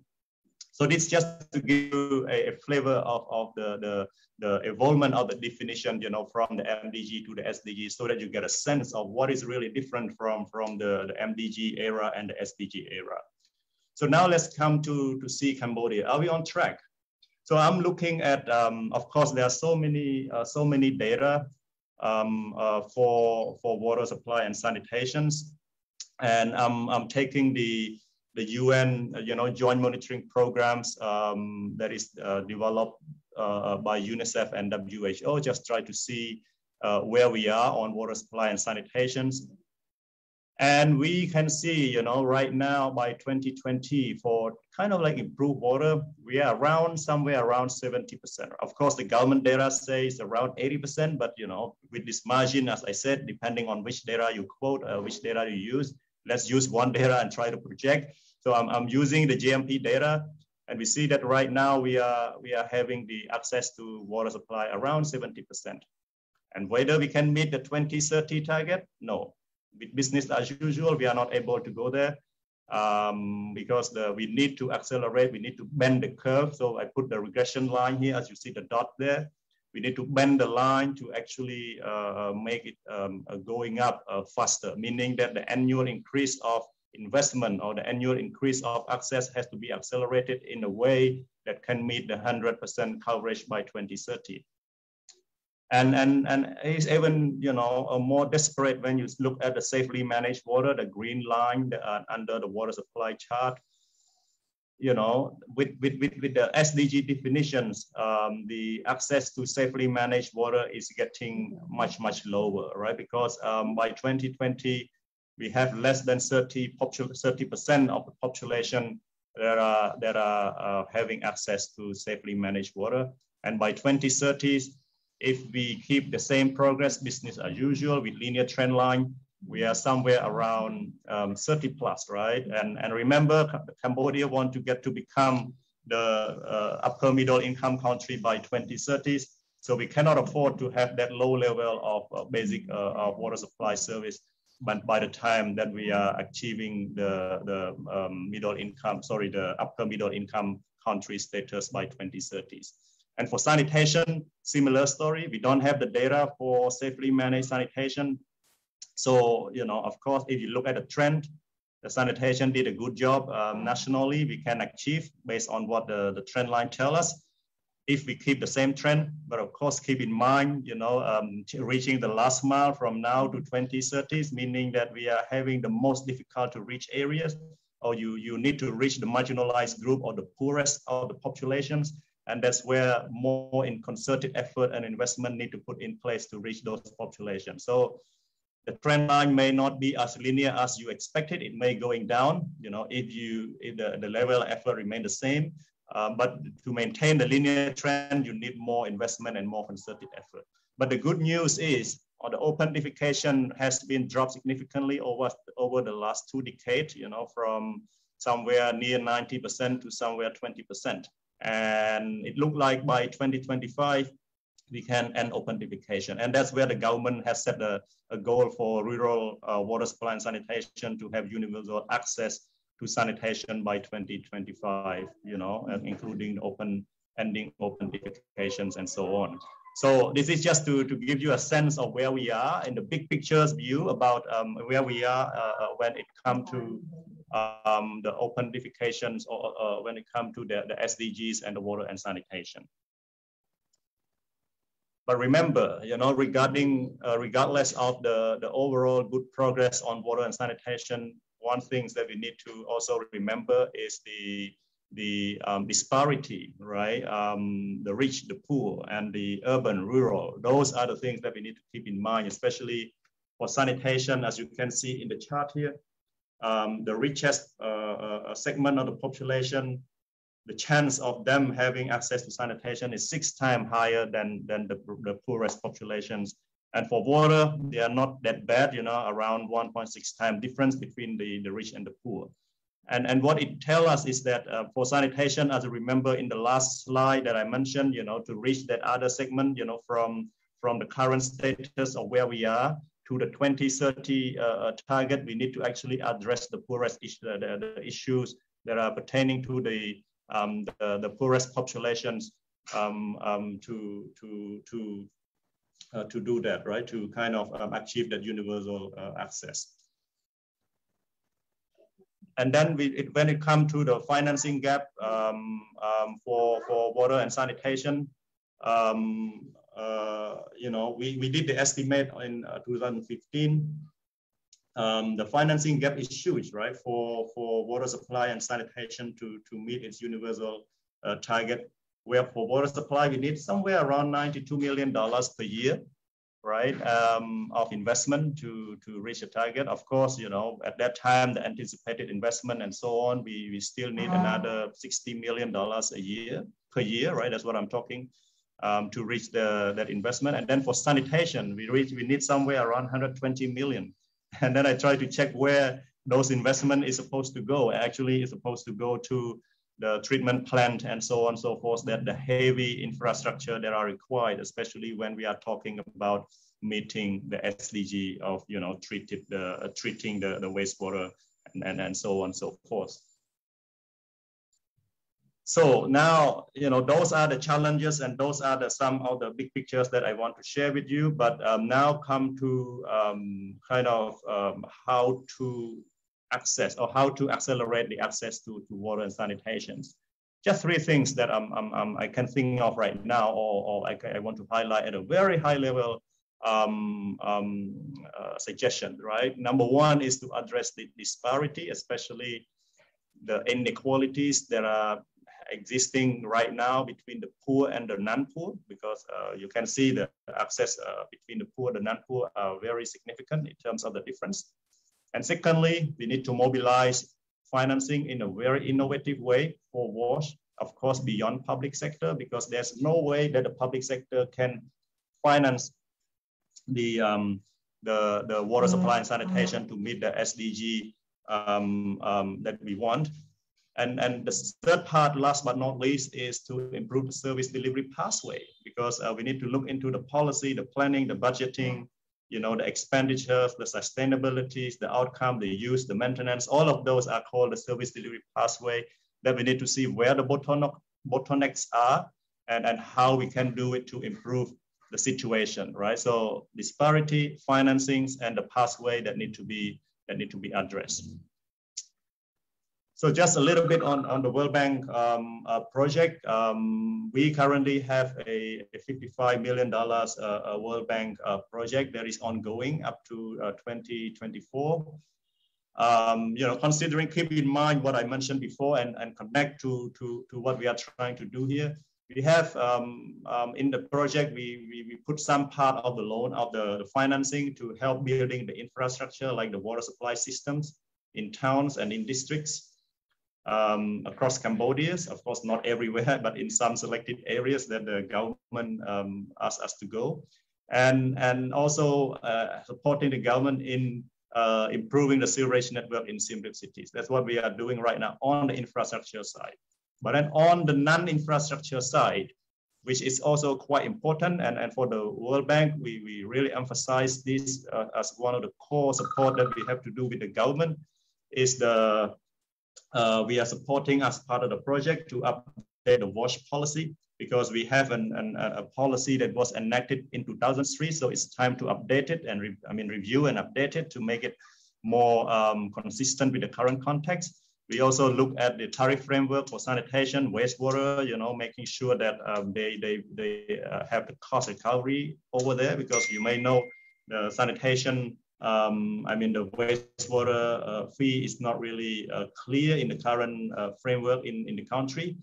So this just to give you a flavor of the evolvement of the definition, you know, from the MDG to the SDG, so that you get a sense of what is really different from the MDG era and the SDG era. So now let's come to see Cambodia. Are we on track? So I'm looking at, of course, there are so many data for water supply and sanitations, and I'm taking the UN, you know, joint monitoring programs that is developed by UNICEF and WHO, just try to see where we are on water supply and sanitations. And we can see, you know, right now by 2020, for kind of like improved water, we are somewhere around 70%. Of course, the government data says around 80%, but, you know, with this margin, as I said, depending on which data you quote, which data you use, let's use one data and try to project. So I'm using the GMP data, and we see that right now we are having the access to water supply around 70%. And whether we can meet the 2030 target, no. With business as usual, we are not able to go there because we need to accelerate, we need to bend the curve. So I put the regression line here, as you see the dot there. We need to bend the line to actually make it going up faster, meaning that the annual increase of investment or the annual increase of access has to be accelerated in a way that can meet the 100% coverage by 2030. And it's even, you know, more desperate when you look at the safely managed water, the green line under the water supply chart. You know, with the SDG definitions, the access to safely managed water is getting much lower, right? Because by 2020, we have less than 30% of the population that are having access to safely managed water. And by 2030, if we keep the same progress, business as usual with linear trend line, we are somewhere around 30 plus, right? And remember, Cambodia want to get to become the upper middle income country by 2030. So we cannot afford to have that low level of basic water supply service. But by the time that we are achieving the upper middle income country status by 2030s. And for sanitation, similar story. We don't have the data for safely managed sanitation. So, you know, of course, if you look at the trend, the sanitation did a good job nationally. We can achieve based on what the trend line tells us. If we keep the same trend, but of course, keep in mind, you know, reaching the last mile from now to 2030s, meaning that we are having the most difficult to reach areas, or you need to reach the marginalized group or the poorest of the populations. And that's where more in concerted effort and investment need to put in place to reach those populations. So the trend line may not be as linear as you expected. It may going down, you know, if the level of effort remain the same. But to maintain the linear trend, you need more investment and more concerted effort. But the good news is, the openification has been dropped significantly over the last 2 decades, you know, from somewhere near 90% to somewhere 20%. And it looked like by 2025, we can end openification. And that's where the government has set a goal for rural water supply and sanitation to have universal access to sanitation by 2025, you know, including ending openifications and so on. So this is just to give you a sense of where we are in the big pictures view about where we are when it comes to the openifications or when it comes to the SDGs and the water and sanitation. But remember, you know, regardless of the overall good progress on water and sanitation, one thing that we need to also remember is the disparity, right? The rich, the poor, and the urban, rural. Those are the things that we need to keep in mind, especially for sanitation. As you can see in the chart here, the richest segment of the population, the chance of them having access to sanitation is 6 times higher than the poorest populations. And for water, they are not that bad, you know, around 1.6 times difference between the rich and the poor. And what it tells us is that for sanitation, as you remember in the last slide that I mentioned, you know, to reach that other segment, you know, from the current status of where we are to the 2030 target, we need to actually address the poorest the issues that are pertaining to the poorest populations to do that, right? To kind of achieve that universal access. And then when it comes to the financing gap for water and sanitation, you know, we did the estimate in 2015. The financing gap is huge, right? For water supply and sanitation to meet its universal target. Where for water supply, we need somewhere around $92 million per year, right, of investment to reach a target. Of course, you know, at that time, the anticipated investment and so on, we still need another $60 million per year, right? That's what I'm talking, to reach that investment. And then for sanitation, we need somewhere around 120 million. And then I try to check where those investment is supposed to go. Actually, it's supposed to go to the treatment plant and so on and so forth, that the heavy infrastructure that are required, especially when we are talking about meeting the SDG of, you know, treating the wastewater and so on and so forth. So now, you know, those are the challenges and those are some of the big pictures that I want to share with you. But now come to kind of how to access or how to accelerate the access to water and sanitation. Just three things that I can think of right now, or I want to highlight at a very high level suggestion, right? Number one is to address the disparity, especially the inequalities that are existing right now between the poor and the non-poor, because you can see the access between the poor and the non-poor are very significant in terms of the difference. And secondly, we need to mobilize financing in a very innovative way for WASH, of course, beyond public sector, because there's no way that the public sector can finance the water supply and sanitation to meet the SDG that we want. And the third part, last but not least, is to improve the service delivery pathway, because we need to look into the policy, the planning, the budgeting, you know, the expenditures, the sustainability, the outcome, the use, the maintenance, all of those are called the service delivery pathway that we need to see where the bottlenecks are and how we can do it to improve the situation, right? So disparity, financings, and the pathway that need to be addressed. So just a little bit on the World Bank project. We currently have a $55 million World Bank project that is ongoing up to 2024. You know, considering, keep in mind what I mentioned before and connect to what we are trying to do here. We have in the project, we put some part of the loan of the financing to help building the infrastructure like the water supply systems in towns and in districts across Cambodia. Of course, not everywhere, but in some selected areas that the government asked us to go. And also supporting the government in improving the sewerage network in Siem Reap cities. That's what we are doing right now on the infrastructure side. But then on the non-infrastructure side, which is also quite important, and for the World Bank, we really emphasize this as one of the core support that we have to do with the government, is the we are supporting as part of the project to update the WASH policy, because we have a policy that was enacted in 2003. So it's time to update it and review and update it to make it more consistent with the current context. We also look at the tariff framework for sanitation, wastewater, you know, making sure that they have the cost recovery over there, because you may know the sanitation, the wastewater fee is not really clear in the current framework in the country.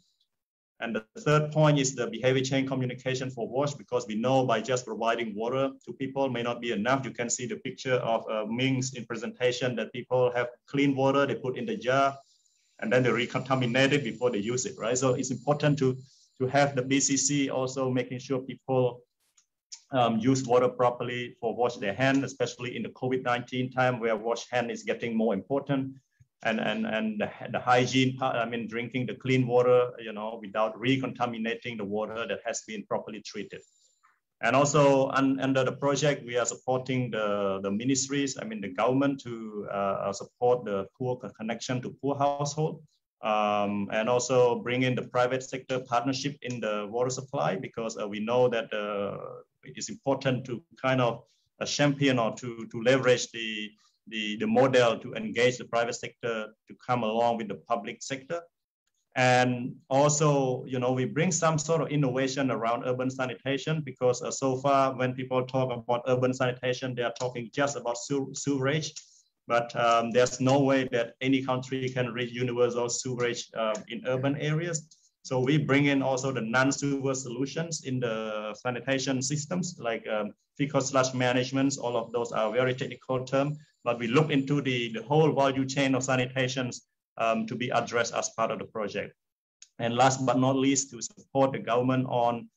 And the third point is the behavior change communication for WASH, because we know by just providing water to people may not be enough. You can see the picture of Ming's in presentation that people have clean water, they put in the jar, and then they recontaminate it before they use it, right? So it's important to have the BCC also making sure people use water properly for wash their hands, especially in the COVID-19 time where wash hand is getting more important. And the hygiene part, drinking the clean water, you know, without recontaminating the water that has been properly treated. And also under the project, we are supporting the ministries, the government to support the poor connection to poor household, and also bring in the private sector partnership in the water supply, because we know that it is important to kind of champion or to leverage the model to engage the private sector to come along with the public sector. And also, you know, we bring some sort of innovation around urban sanitation, because so far when people talk about urban sanitation, they are talking just about sewerage, but there's no way that any country can reach universal sewerage in urban areas. So we bring in also the non-sewer solutions in the sanitation systems, like fecal sludge management. All of those are very technical terms, but we look into the whole value chain of sanitations to be addressed as part of the project. And last but not least, to support the government on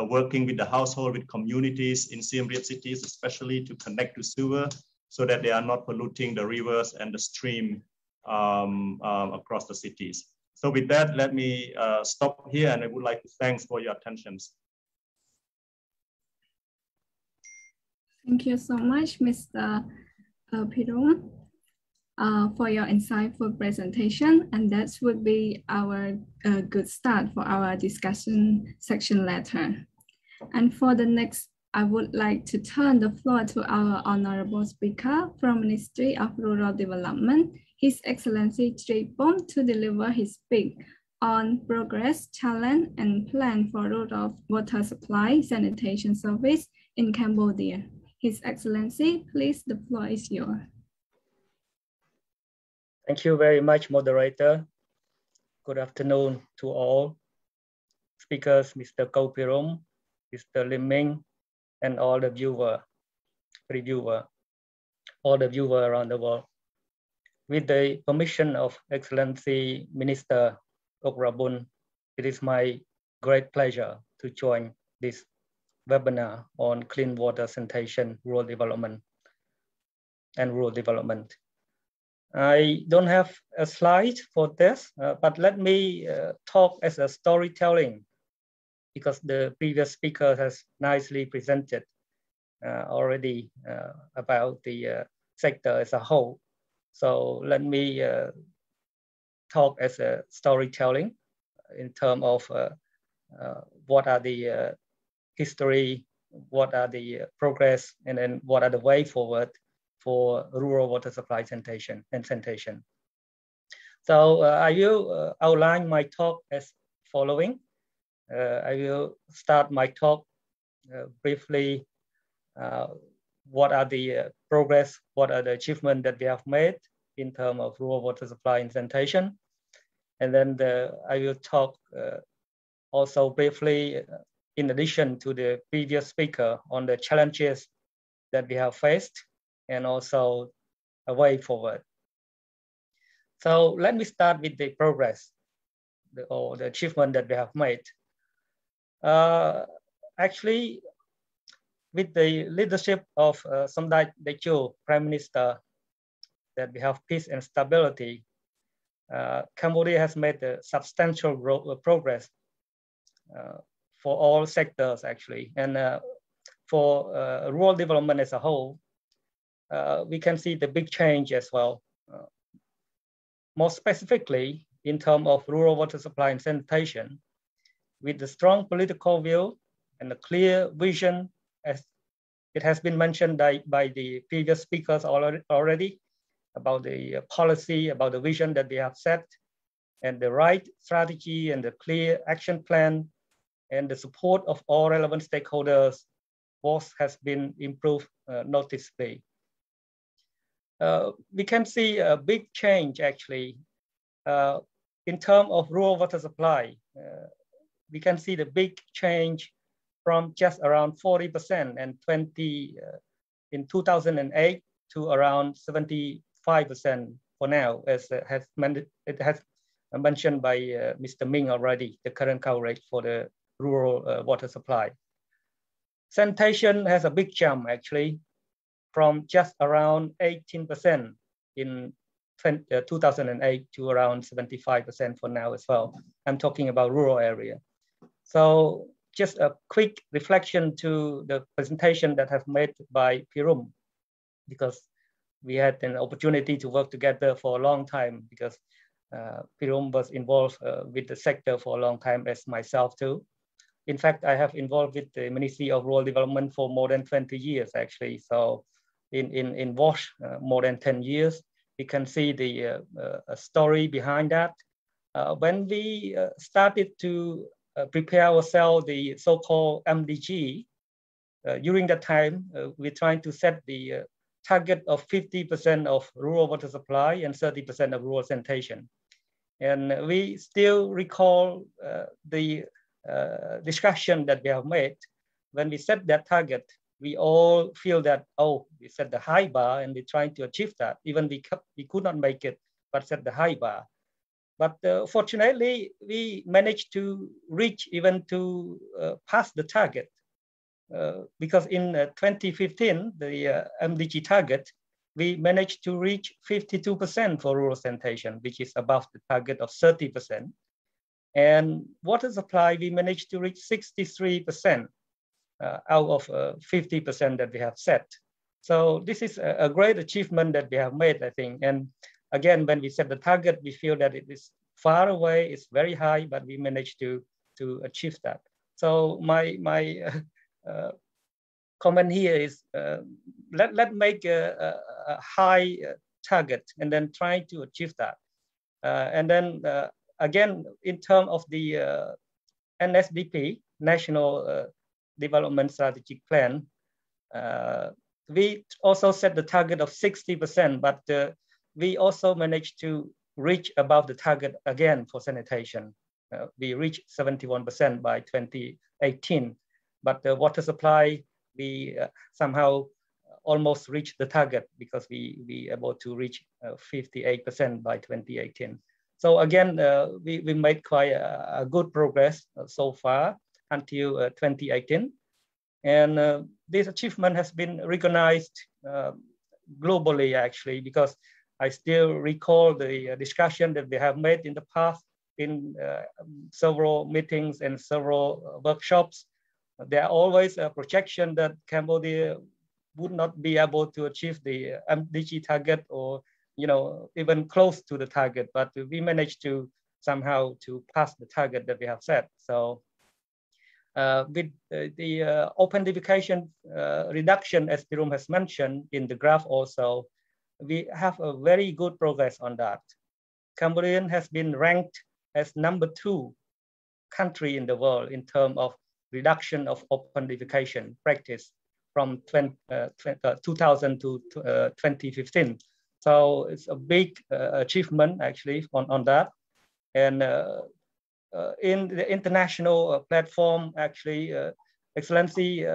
working with the household, with communities in Siem Reap cities, especially to connect to sewer, so that they are not polluting the rivers and the stream across the cities. So with that, let me stop here, and I would like to thank for your attention. Thank you so much, Mr. Pirong, for your insightful presentation. And that would be our good start for our discussion section later. And for the next, I would like to turn the floor to our honorable speaker from Ministry of Rural Development, His Excellency Tripon to deliver his speech on progress, challenge, and plan for rural water supply sanitation service in Cambodia. His Excellency, please, the floor is yours. Thank you very much, moderator. Good afternoon to all speakers, Mr. Koh Pirom, Mr. Lim Ming, and all the all the viewers around the world. With the permission of Excellency Minister Okrabun, it is my great pleasure to join this webinar on clean water sanitation, rural development, and rural development. I don't have a slide for this, but let me talk as a storytelling, because the previous speaker has nicely presented already about the sector as a whole. So let me talk as a storytelling in terms of what are the history, what are the progress, and then what are the way forward for rural water supply sanitation and sanitation. So I will outline my talk as following. I will start my talk briefly. What are the progress, what are the achievements that we have made in terms of rural water supply and sanitation. And then I will talk also briefly, in addition to the previous speaker, on the challenges that we have faced and also a way forward. So let me start with the progress or the achievement that we have made. Actually, with the leadership of Samdech Techo, Prime Minister, that we have peace and stability, Cambodia has made a substantial progress for all sectors actually. And for rural development as a whole, we can see the big change as well. More specifically, in terms of rural water supply and sanitation, with the strong political will and a clear vision, as it has been mentioned by the previous speakers already, about the policy, about the vision that we have set, and the right strategy and the clear action plan, and the support of all relevant stakeholders, both has been improved noticeably. We can see a big change actually in terms of rural water supply. We can see the big change from just around 40% and in 2008 to around 75% for now, as it has mentioned by Mr. Ming already, the current coverage for the rural water supply. Sanitation has a big jump actually, from just around 18% in 2008 to around 75% for now as well. I'm talking about rural area. So just a quick reflection to the presentation that have made by Pirum, because we had an opportunity to work together for a long time, because Pirum was involved with the sector for a long time as myself too. In fact, I have involved with the Ministry of Rural Development for more than 20 years actually. So in WASH, more than 10 years, we can see the story behind that. When we started to prepare ourselves, the so-called MDG, during that time, we're trying to set the target of 50% of rural water supply and 30% of rural sanitation. And we still recall the discussion that we have made. When we set that target, we all feel that, oh, we set the high bar and we're trying to achieve that. Even we could not make it, but set the high bar. But fortunately, we managed to reach even to pass the target. Because in 2015, the MDG target, we managed to reach 52% for rural sanitation, which is above the target of 30%. And water supply, we managed to reach 63% out of 50% that we have set. So this is a great achievement that we have made, I think. And again, when we set the target, we feel that it is far away, it's very high, but we managed to achieve that. So my comment here is let's make a high target and then try to achieve that. And then again, in terms of the NSDP, National Development Strategic Plan, we also set the target of 60%, but we also managed to reach above the target again for sanitation. We reached 71% by 2018, but the water supply, we somehow almost reached the target because we able to reach 58% by 2018. So again, we made quite a good progress so far until 2018. And this achievement has been recognized globally, actually, because I still recall the discussion that they have made in the past in several meetings and several workshops. There are always a projection that Cambodia would not be able to achieve the MDG target or even close to the target, but we managed to somehow to pass the target that we have set. So with the open defecation reduction, as Pirum has mentioned in the graph also, we have a very good progress on that. Cambodia has been ranked as #2 country in the world in terms of reduction of open defecation practice from 2000 to 2015. So it's a big achievement actually on that. And in the international platform, actually, Excellency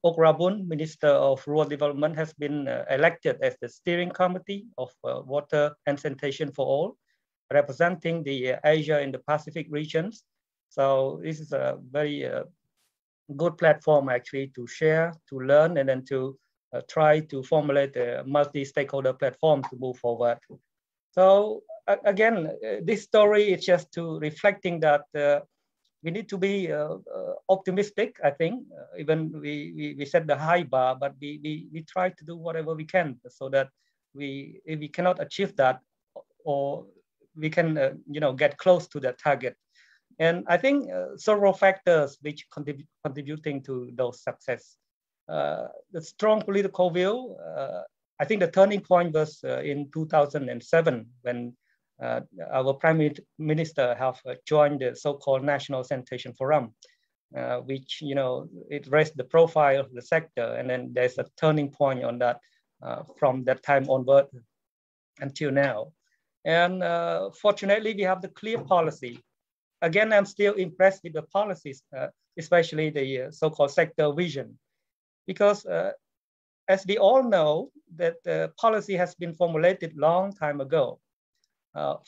Okrabun, Minister of Rural Development, has been elected as the steering committee of Water and Sanitation for All, representing the Asia and the Pacific regions. So this is a very good platform actually to share, to learn, and then to try to formulate a multi-stakeholder platform to move forward. So again, this story is just to reflecting that we need to be optimistic, I think. Even we set the high bar, but we try to do whatever we can so that if we cannot achieve that, or we can get close to that target. And I think several factors which contributing to those success. The strong political will, I think the turning point was in 2007 when our Prime Minister have joined the so-called National Sanitation Forum, which, it raised the profile of the sector. And then there's a turning point on that from that time onward until now. And fortunately, we have the clear policy. Again, I'm still impressed with the policies, especially the so-called sector vision, because as we all know, that the policy has been formulated long time ago.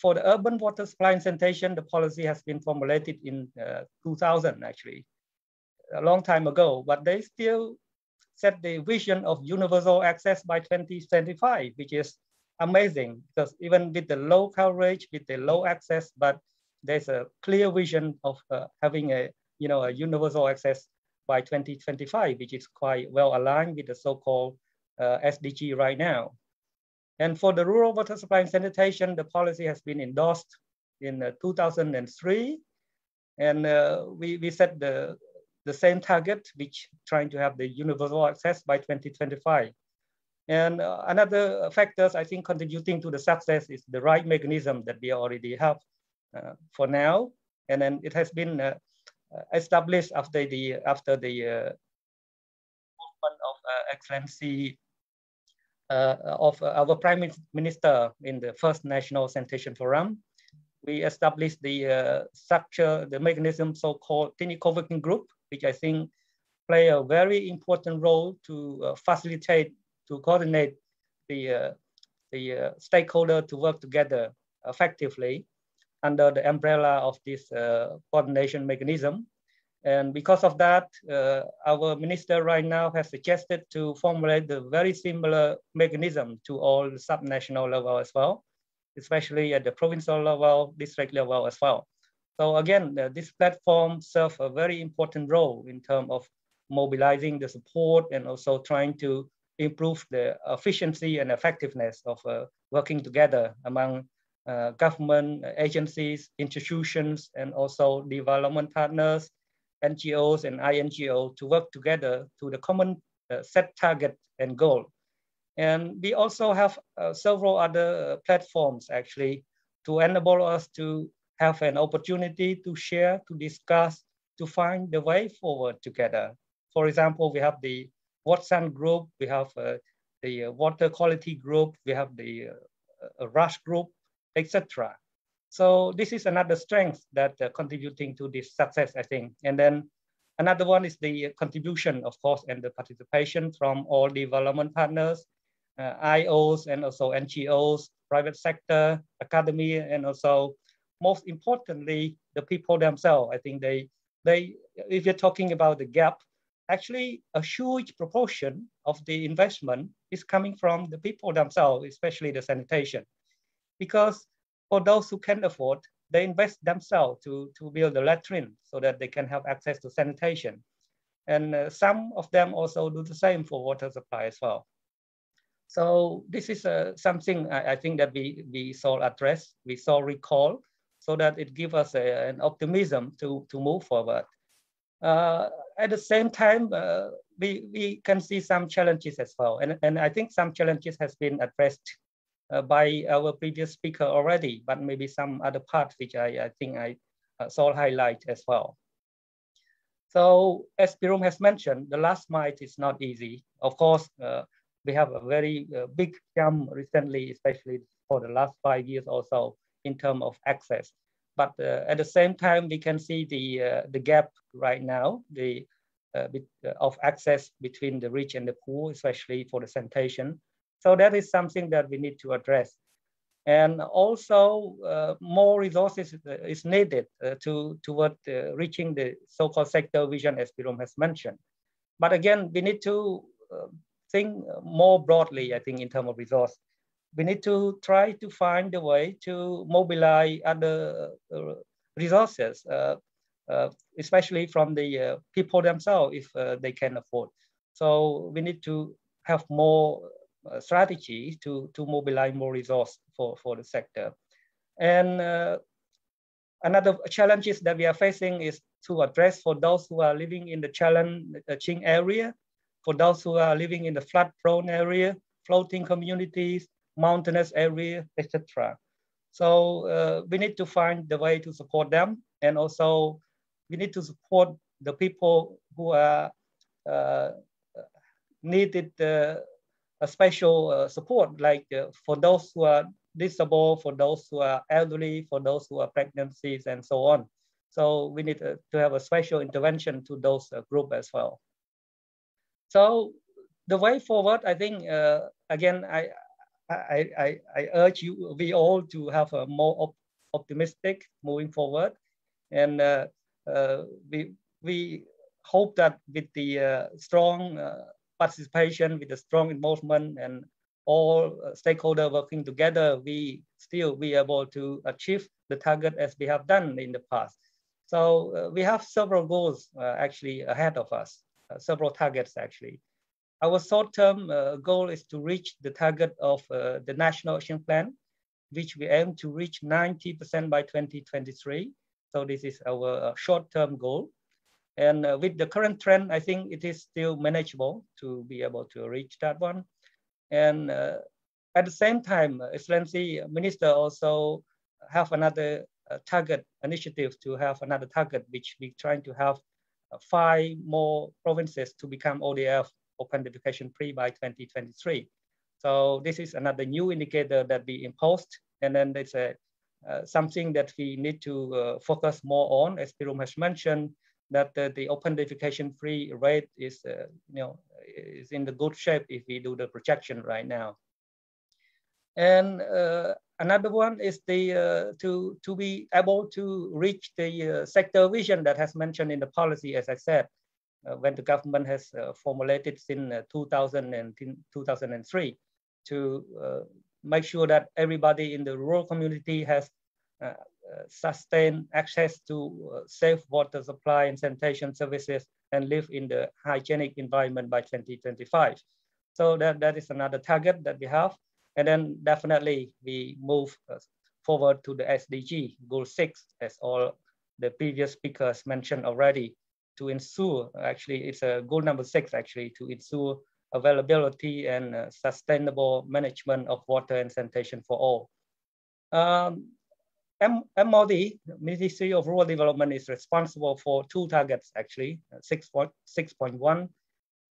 For the urban water supply and sanitation, the policy has been formulated in 2000, actually, a long time ago, but they still set the vision of universal access by 2025, which is amazing, because even with the low coverage, with the low access, but there's a clear vision of having a universal access by 2025, which is quite well aligned with the so-called SDG right now. And for the rural water supply and sanitation, the policy has been endorsed in 2003. And we set the same target, which trying to have the universal access by 2025. And another factors, I think, contributing to the success is the right mechanism that we already have for now. And then it has been established after the movement of Excellency of our Prime Minister in the first National Sanitation Forum. We established the structure, the mechanism so-called technical working group, which I think play a very important role to facilitate, to coordinate the stakeholder to work together effectively under the umbrella of this coordination mechanism. And because of that, our minister right now has suggested to formulate the very similar mechanism to all the subnational level as well, especially at the provincial level, district level as well. So again, this platform serves a very important role in terms of mobilizing the support and also trying to improve the efficiency and effectiveness of working together among government agencies, institutions, and also development partners, NGOs and INGO to work together to the common set target and goal. And we also have several other platforms actually to enable us to have an opportunity to share, to discuss, to find the way forward together. For example, we have the Watson group, we have the water quality group, we have the Rush group, etc. So this is another strength that contributing to this success, I think. And then another one is the contribution, of course, and the participation from all development partners, IOs, and also NGOs, private sector, academia, and also, most importantly, the people themselves. I think if you're talking about the gap, actually a huge proportion of the investment is coming from the people themselves, especially the sanitation. Because for those who can afford, they invest themselves to build a latrine so that they can have access to sanitation. And some of them also do the same for water supply as well. So this is something I think that we shall address, we shall recall, so that it gives us an optimism to move forward. At the same time, we can see some challenges as well. And I think some challenges has been addressed by our previous speaker already, but maybe some other parts which I think I shall highlight as well. So as Pirum has mentioned, the last mile is not easy. Of course, we have a very big jump recently, especially for the last 5 years or so in terms of access. But at the same time, we can see the gap right now, of access between the rich and the poor, especially for the sanitation. So that is something that we need to address. And also more resources is needed toward reaching the so-called sector vision, as Pirum has mentioned. But again, we need to think more broadly, I think, in terms of resource. We need to try to find a way to mobilize other resources, especially from the people themselves, if they can afford. So we need to have more strategies to mobilize more resource for the sector. And another challenges that we are facing is to address for those who are living in the challenging area, for those who are living in the flood-prone area, floating communities, mountainous area, etc. So we need to find the way to support them, and also we need to support the people who are needed a special support, like for those who are disabled, for those who are elderly, for those who are pregnancies, and so on. So we need to have a special intervention to those groups as well. So the way forward, I think, again, I urge we all to have a more optimistic moving forward. And we hope that with the strong participation, with the strong involvement and all stakeholders working together, we still be able to achieve the target as we have done in the past. So we have several goals actually ahead of us, several targets actually. Our short-term goal is to reach the target of the National Action Plan, which we aim to reach 90% by 2023. So this is our short-term goal. And with the current trend, I think it is still manageable to be able to reach that one. And at the same time, Excellency Minister also have another target initiative to have another target, which we're trying to have 5 more provinces to become ODF, open defecation free, by 2023. So this is another new indicator that we imposed. And then there's something that we need to focus more on, as Pirum has mentioned, that the open defecation free rate is, is in the good shape if we do the projection right now. And another one is to be able to reach the sector vision that has mentioned in the policy, as I said, when the government has formulated in 2000 and 2003 to make sure that everybody in the rural community has sustained access to safe water supply and sanitation services and live in the hygienic environment by 2025. So that is another target that we have. And then definitely we move forward to the SDG, goal 6, as all the previous speakers mentioned already, to ensure, actually it's a goal number 6 actually, to ensure availability and sustainable management of water and sanitation for all. MOD, Ministry of Rural Development, is responsible for 2 targets actually, 6.1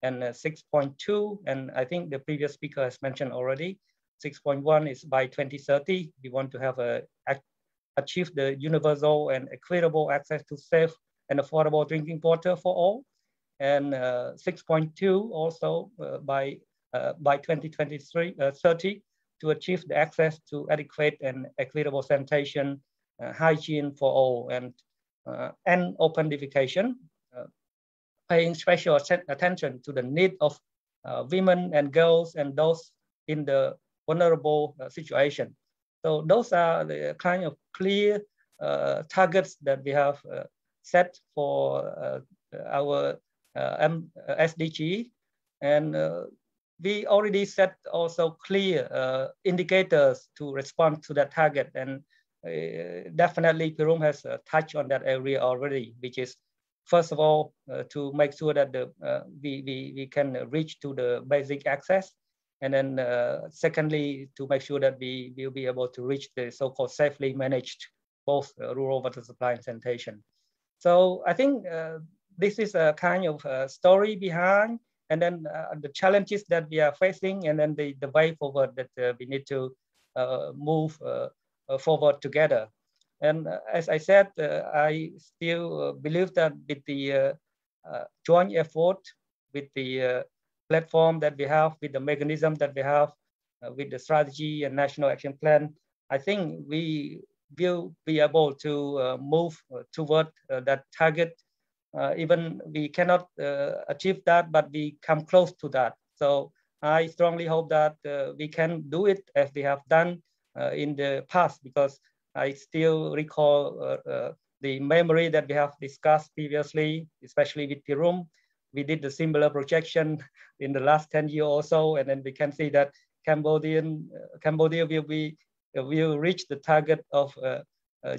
and 6.2. And I think the previous speaker has mentioned already, 6.1 is by 2030, we want to have achieve the universal and equitable access to safe and affordable drinking water for all. And 6.2 also by 2030 to achieve the access to adequate and equitable sanitation, hygiene for all, and open defecation, paying special attention to the need of women and girls and those in the vulnerable situation. So those are the kind of clear targets that we have set for our SDG, and we already set also clear indicators to respond to that target, and definitely Pirum has touched on that area already, which is first of all to make sure that we can reach to the basic access, and then secondly to make sure that we will be able to reach the so-called safely managed both rural water supply and sanitation. So I think this is a kind of story behind, and then the challenges that we are facing, and then the way forward that we need to move forward together. And as I said, I still believe that with the joint effort, with the platform that we have, with the mechanism that we have, with the strategy and national action plan, I think we will be able to move toward that target. Even we cannot achieve that, but we come close to that. So I strongly hope that we can do it as we have done in the past, because I still recall the memory that we have discussed previously, especially with Pirum. We did the similar projection in the last 10 years or so, and then we can see that Cambodia will reach the target of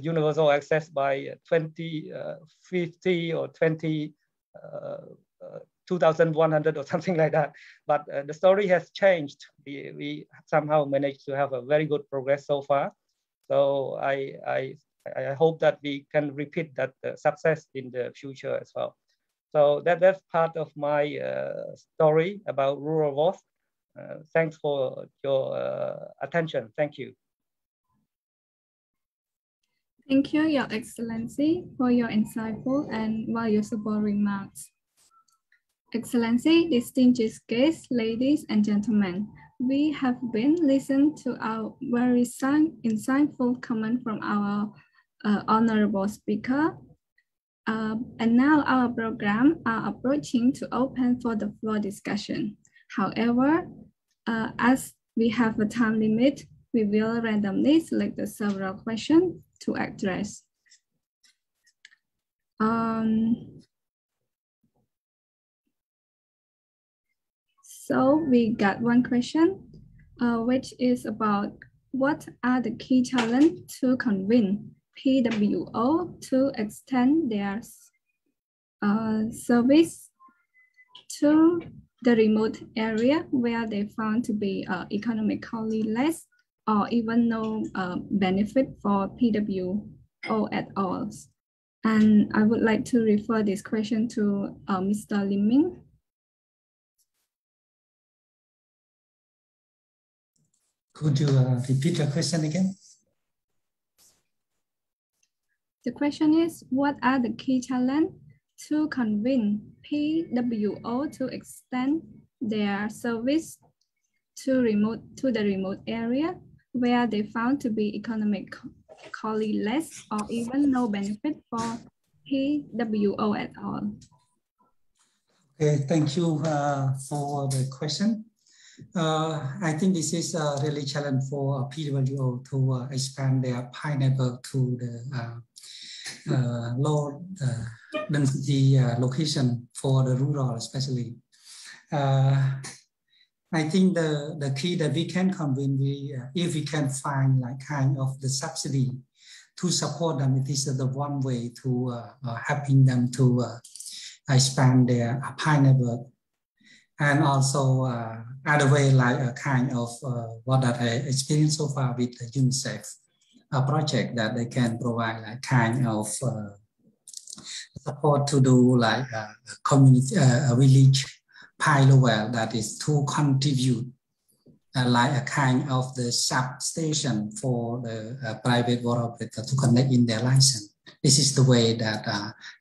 universal access by 2050 or 2100 or something like that. But the story has changed. We somehow managed to have a very good progress so far. So I hope that we can repeat that success in the future as well. So that's part of my story about rural water. Thanks for your attention. Thank you. Thank you, Your Excellency, for your insightful and valuable remarks. Excellency, distinguished guests, ladies and gentlemen, we have been listening to our very insightful comment from our honorable speaker. And now our program are approaching to open for the floor discussion. However, as we have a time limit, we will randomly select the several questions to address. So we got one question, which is about what are the key challenges to convince PWO to extend their service to the remote area where they found to be economically less or even no benefit for PWO at all. And I would like to refer this question to Mr. Lim Minh. Could you repeat the question again? The question is, what are the key challenges to convince PWO to extend their service to the remote area where they found to be economically less or even no benefit for PWO at all? Okay, thank you for the question. I think this is a really challenge for PWO to expand their pineapple to the low density location for the rural especially. I think the key that we can convince, if we can find like kind of the subsidy to support them, it is the one way to helping them to expand their pineapple. And also other way like a kind of what that I experienced so far with the UNICEF project that they can provide like kind of support to do like a community, a village pilot well that is to contribute like a kind of the substation for the private water operator to connect in their license. This is the way that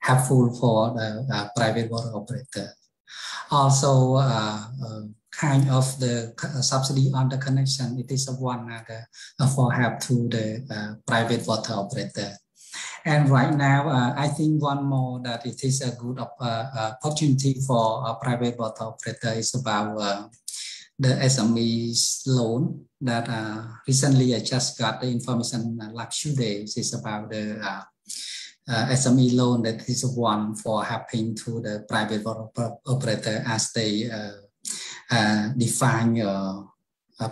helpful for the private water operator. Also, kind of the subsidy on the connection, it is one for help to the private water operator. And right now, I think one more that it is a good opportunity for a private water operator is about the SME loan that recently I just got the information last few days. Is about the SME loan that is one for helping to the private water operator as they define a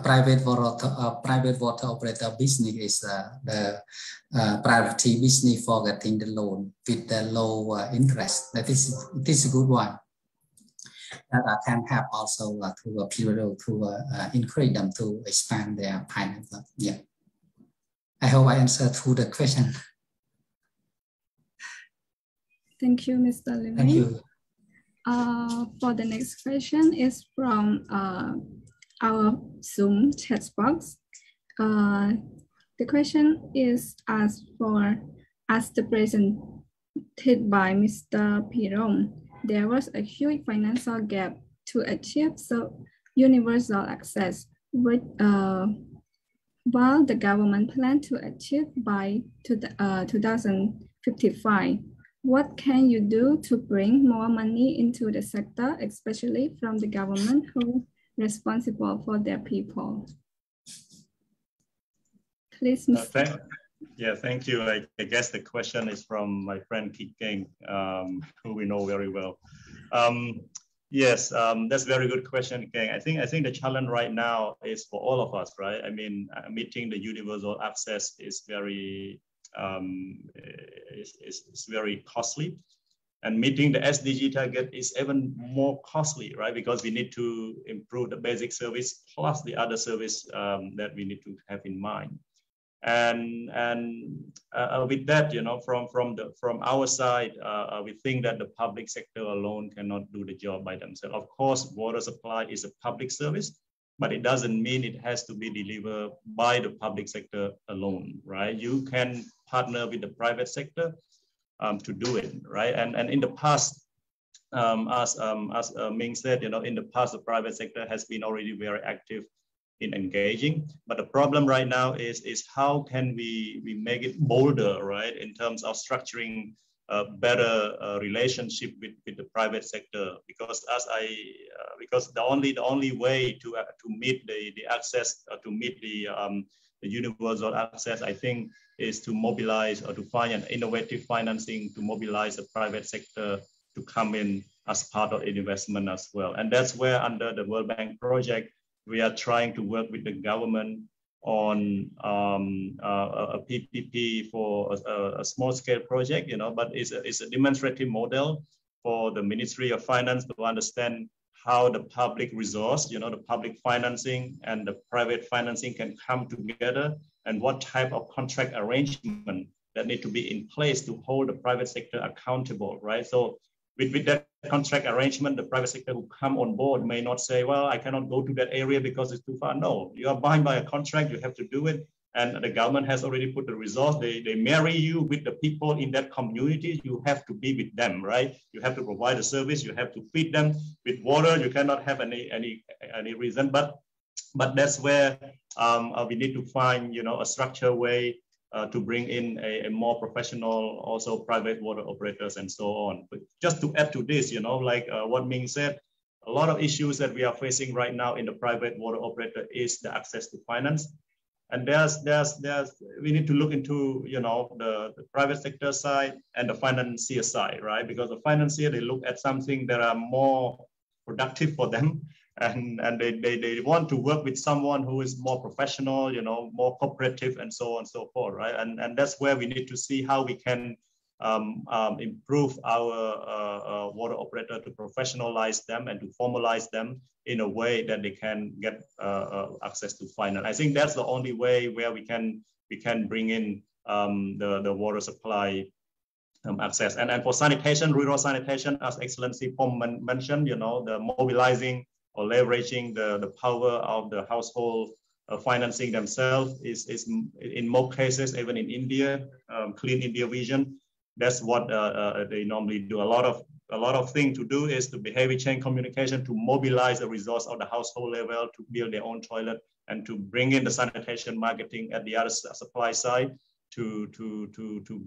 private water operator business is the priority business for getting the loan with the low interest. That is, it is a good one that can help also to a period to encourage them to expand their finance. Yeah, I hope I answered to the question. Thank you, Mr. Lim. Thank you. For the next question is from our Zoom chat box. The question is as the presented by Mr. Pirom, there was a huge financial gap to achieve universal access, which, while the government planned to achieve by 2055. What can you do to bring more money into the sector, especially from the government who responsible for their people? Please, Mr. Thank you. I guess the question is from my friend Kit Keng, who we know very well. Yes, that's a very good question, Keng. I think the challenge right now is for all of us, right? I mean, meeting the universal access is very very costly, and meeting the SDG target is even more costly, right? Because we need to improve the basic service plus the other service that we need to have in mind. And with that, you know, from our side, we think that the public sector alone cannot do the job by themselves. Of course, water supply is a public service, but it doesn't mean it has to be delivered by the public sector alone, right? You can partner with the private sector to do it, right? And in the past, as Ming said, you know, in the past, the private sector has been already very active in engaging. But the problem right now is how can we make it bolder, right? In terms of structuring a better relationship with the private sector, because because the only way to meet the access, to meet the universal access, I think, is to mobilize or to find an innovative financing to mobilize the private sector to come in as part of investment as well. And that's where under the World Bank project, we are trying to work with the government on a PPP for a small scale project, you know, but it's a demonstrative model for the Ministry of Finance to understand how the public resource, you know, the public financing and the private financing can come together, and what type of contract arrangement that need to be in place to hold the private sector accountable, right? So with that contract arrangement, the private sector who come on board may not say, well, I cannot go to that area because it's too far. No, you are bound by a contract, you have to do it. And the government has already put the resource. They marry you with the people in that community. You have to be with them, right? You have to provide a service. You have to feed them with water. You cannot have any reason. But that's where we need to find, you know, a structured way to bring in a more professional, also private water operators and so on. But just to add to this, you know, like what Ming said, a lot of issues that we are facing right now in the private water operator is the access to finance. And we need to look into, you know, the private sector side and the financier side, right? Because the financier, they look at something that are more productive for them. And they want to work with someone who is more professional, you know, more cooperative and so on and so forth, right? And that's where we need to see how we can improve our water operator to professionalize them and to formalize them in a way that they can get access to finance. I think that's the only way where we can bring in the water supply access. And for sanitation, rural sanitation, as Excellency Pom mentioned, the mobilizing or leveraging the power of the household financing themselves is in most cases, even in India, Clean India Vision. That's what they normally do. A lot of things to do is to behavior chain communication, to mobilize the resource of the household level to build their own toilet and to bring in the sanitation marketing at the other supply side to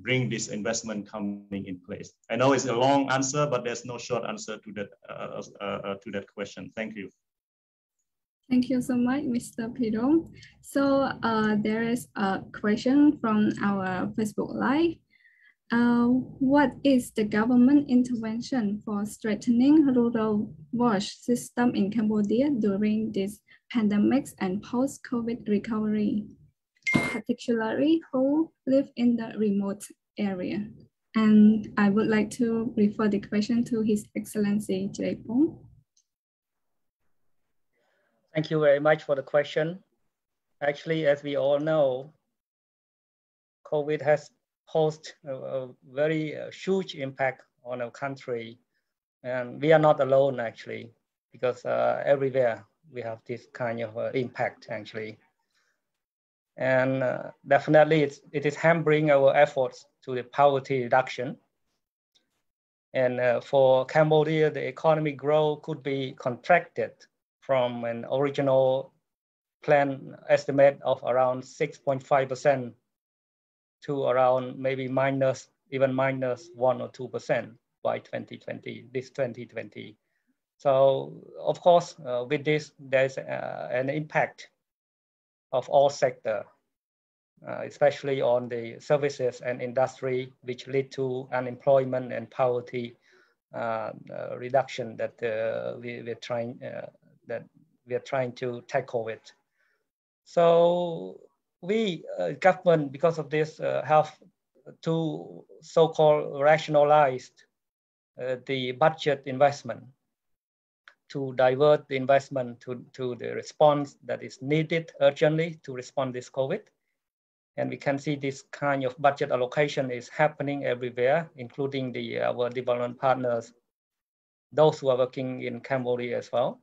bring this investment coming in place. I know it's a long answer, but there's no short answer to that question. Thank you. Thank you so much, Mr. Pedro. So there is a question from our Facebook Live. What is the government intervention for strengthening rural wash system in Cambodia during this pandemics and post-COVID recovery, particularly who live in the remote area? And I would like to refer the question to His Excellency Jaipong. Thank you very much for the question. Actually, as we all know, COVID has posed a very huge impact on our country. And we are not alone, actually, because everywhere we have this kind of impact, actually. And definitely it is hampering our efforts to the poverty reduction. And for Cambodia, the economic growth could be contracted from an original plan estimate of around 6.5% to around maybe even minus 1 or 2% by 2020. So of course, with this, there's an impact of all sectors, especially on the services and industry, which lead to unemployment and poverty reduction that we're trying to tackle it. So we, government, because of this, have to so-called rationalized the budget investment to divert the investment to the response that is needed urgently to respond to this COVID. And we can see this kind of budget allocation is happening everywhere, including our development partners, those who are working in Cambodia as well.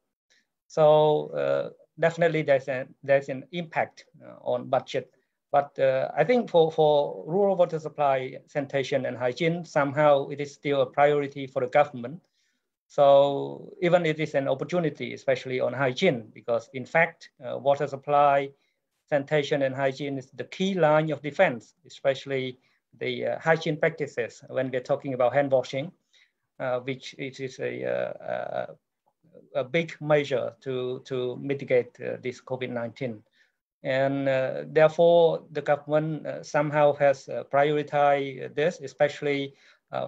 So definitely there's an impact on budget. But I think for rural water supply, sanitation and hygiene, somehow it is still a priority for the government. So even it is an opportunity, especially on hygiene, because in fact, water supply, sanitation and hygiene is the key line of defense, especially the hygiene practices when we're talking about hand washing, which is a big measure to mitigate this COVID-19. And therefore, the government somehow has prioritized this, especially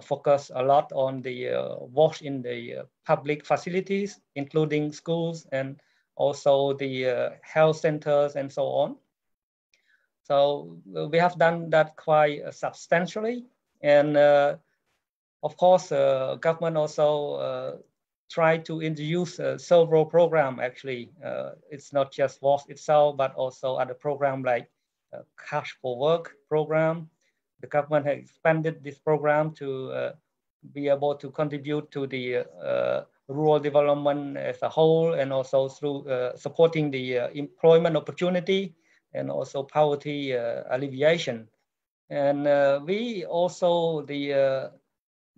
focus a lot on the wash in the public facilities, including schools and also the health centers and so on. So we have done that quite substantially. And of course, government also try to introduce several programs, actually. It's not just WASH itself, but also other programs like Cash for Work program. The government has expanded this program to be able to contribute to the rural development as a whole, and also through supporting the employment opportunity and also poverty alleviation. And we also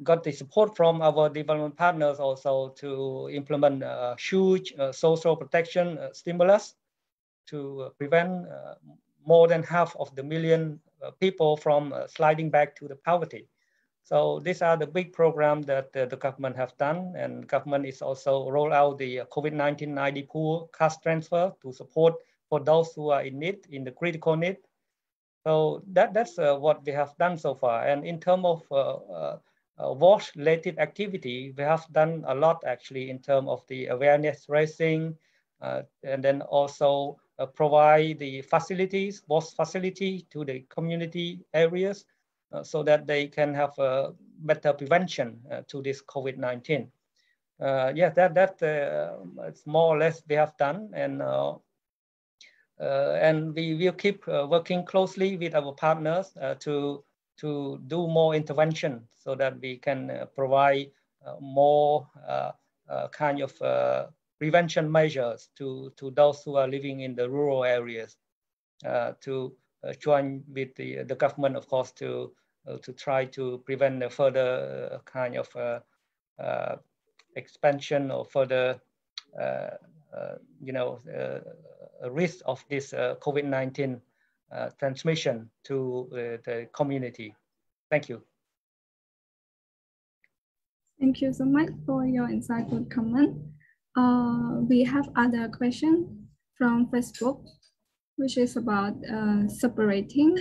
got the support from our development partners also to implement a huge social protection stimulus to prevent more than 500,000 people from sliding back to the poverty. So these are the big programs that the government have done, and government is also roll out the COVID-19 ID pool cash transfer to support for those who are in need, in the critical need. So that's what we have done so far. And in terms of WASH-related activity, we have done a lot actually in terms of the awareness raising, and then also provide the facilities, WASH facility to the community areas, so that they can have a better prevention to this COVID-19. Yes, it's more or less we have done, and we will keep working closely with our partners to do more intervention so that we can provide more kind of prevention measures to those who are living in the rural areas, to join with the government, of course, to try to prevent a further kind of expansion or further risk of this COVID-19 transmission to the community. Thank you. Thank you so much for your insightful comment. We have other question from Facebook, which is about separating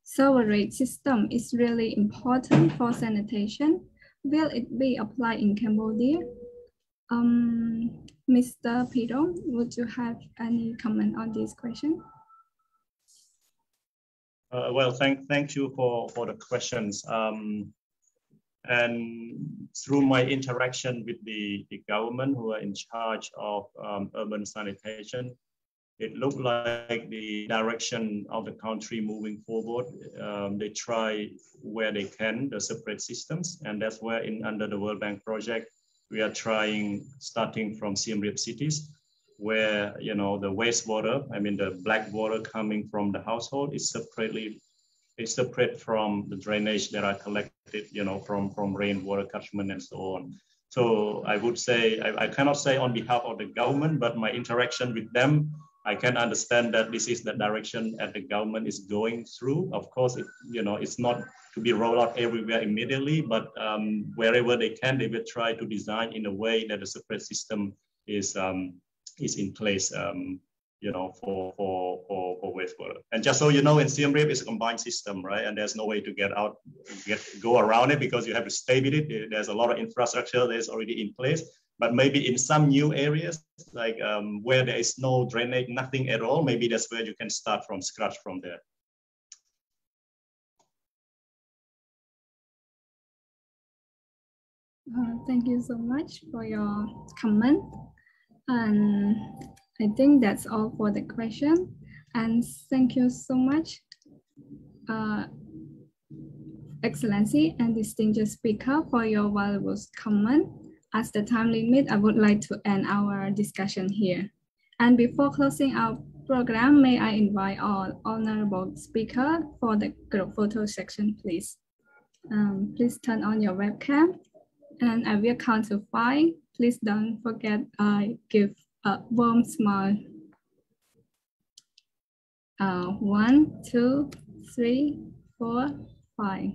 sewerage system is really important for sanitation. Will it be applied in Cambodia? Mr. Pedro, would you have any comment on this question? Well, thank you for the questions. And through my interaction with the government who are in charge of urban sanitation, it looked like the direction of the country moving forward. They try where they can the separate systems, and that's where under the World Bank project we are trying, starting from Siem Reap cities, where the wastewater, I mean the black water coming from the household is separate from the drainage that are collected, from rainwater catchment and so on. So I would say, I cannot say on behalf of the government, but my interaction with them, I can understand that this is the direction that the government is going through. Of course, it's not to be rolled out everywhere immediately, but wherever they can, they will try to design in a way that the separate system is in place, for wastewater. And just so you know, in Siem Reap it's a combined system, right? And there's no way to go around it because you have to stay with it. There's a lot of infrastructure that's already in place. But maybe in some new areas, like where there is no drainage, nothing at all, maybe that's where you can start from scratch from there. Thank you so much for your comment. And I think that's all for the question. And thank you so much, Excellency and distinguished speaker, for your valuable comment. As the time limit, I would like to end our discussion here. And before closing our program, may I invite all honorable speakers for the group photo section, please. Please turn on your webcam, and I will count to 5. Please don't forget, give a warm smile. 1, 2, 3, 4, 5.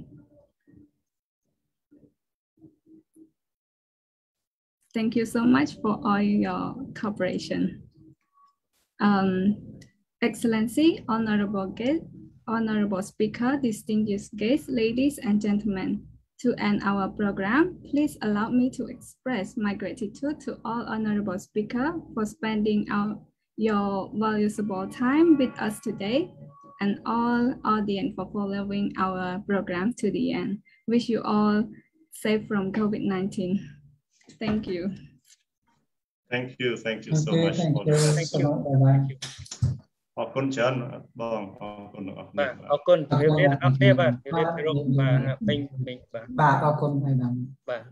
Thank you so much for all your cooperation. Excellency, honorable guest, honorable speaker, distinguished guests, ladies and gentlemen. To end our program, please allow me to express my gratitude to all honorable speakers for spending your valuable time with us today, and all audience for following our program to the end. Wish you all safe from COVID-19. Thank you. Thank you so much. Thank you. Thank you. អរគុណច្រើនបងអរគុណ បាទអរគុណជំរាបលាអ្នកនរគ្នាបាទជំរាបពីរកបាទពេញបាទអរគុណហើយបាទ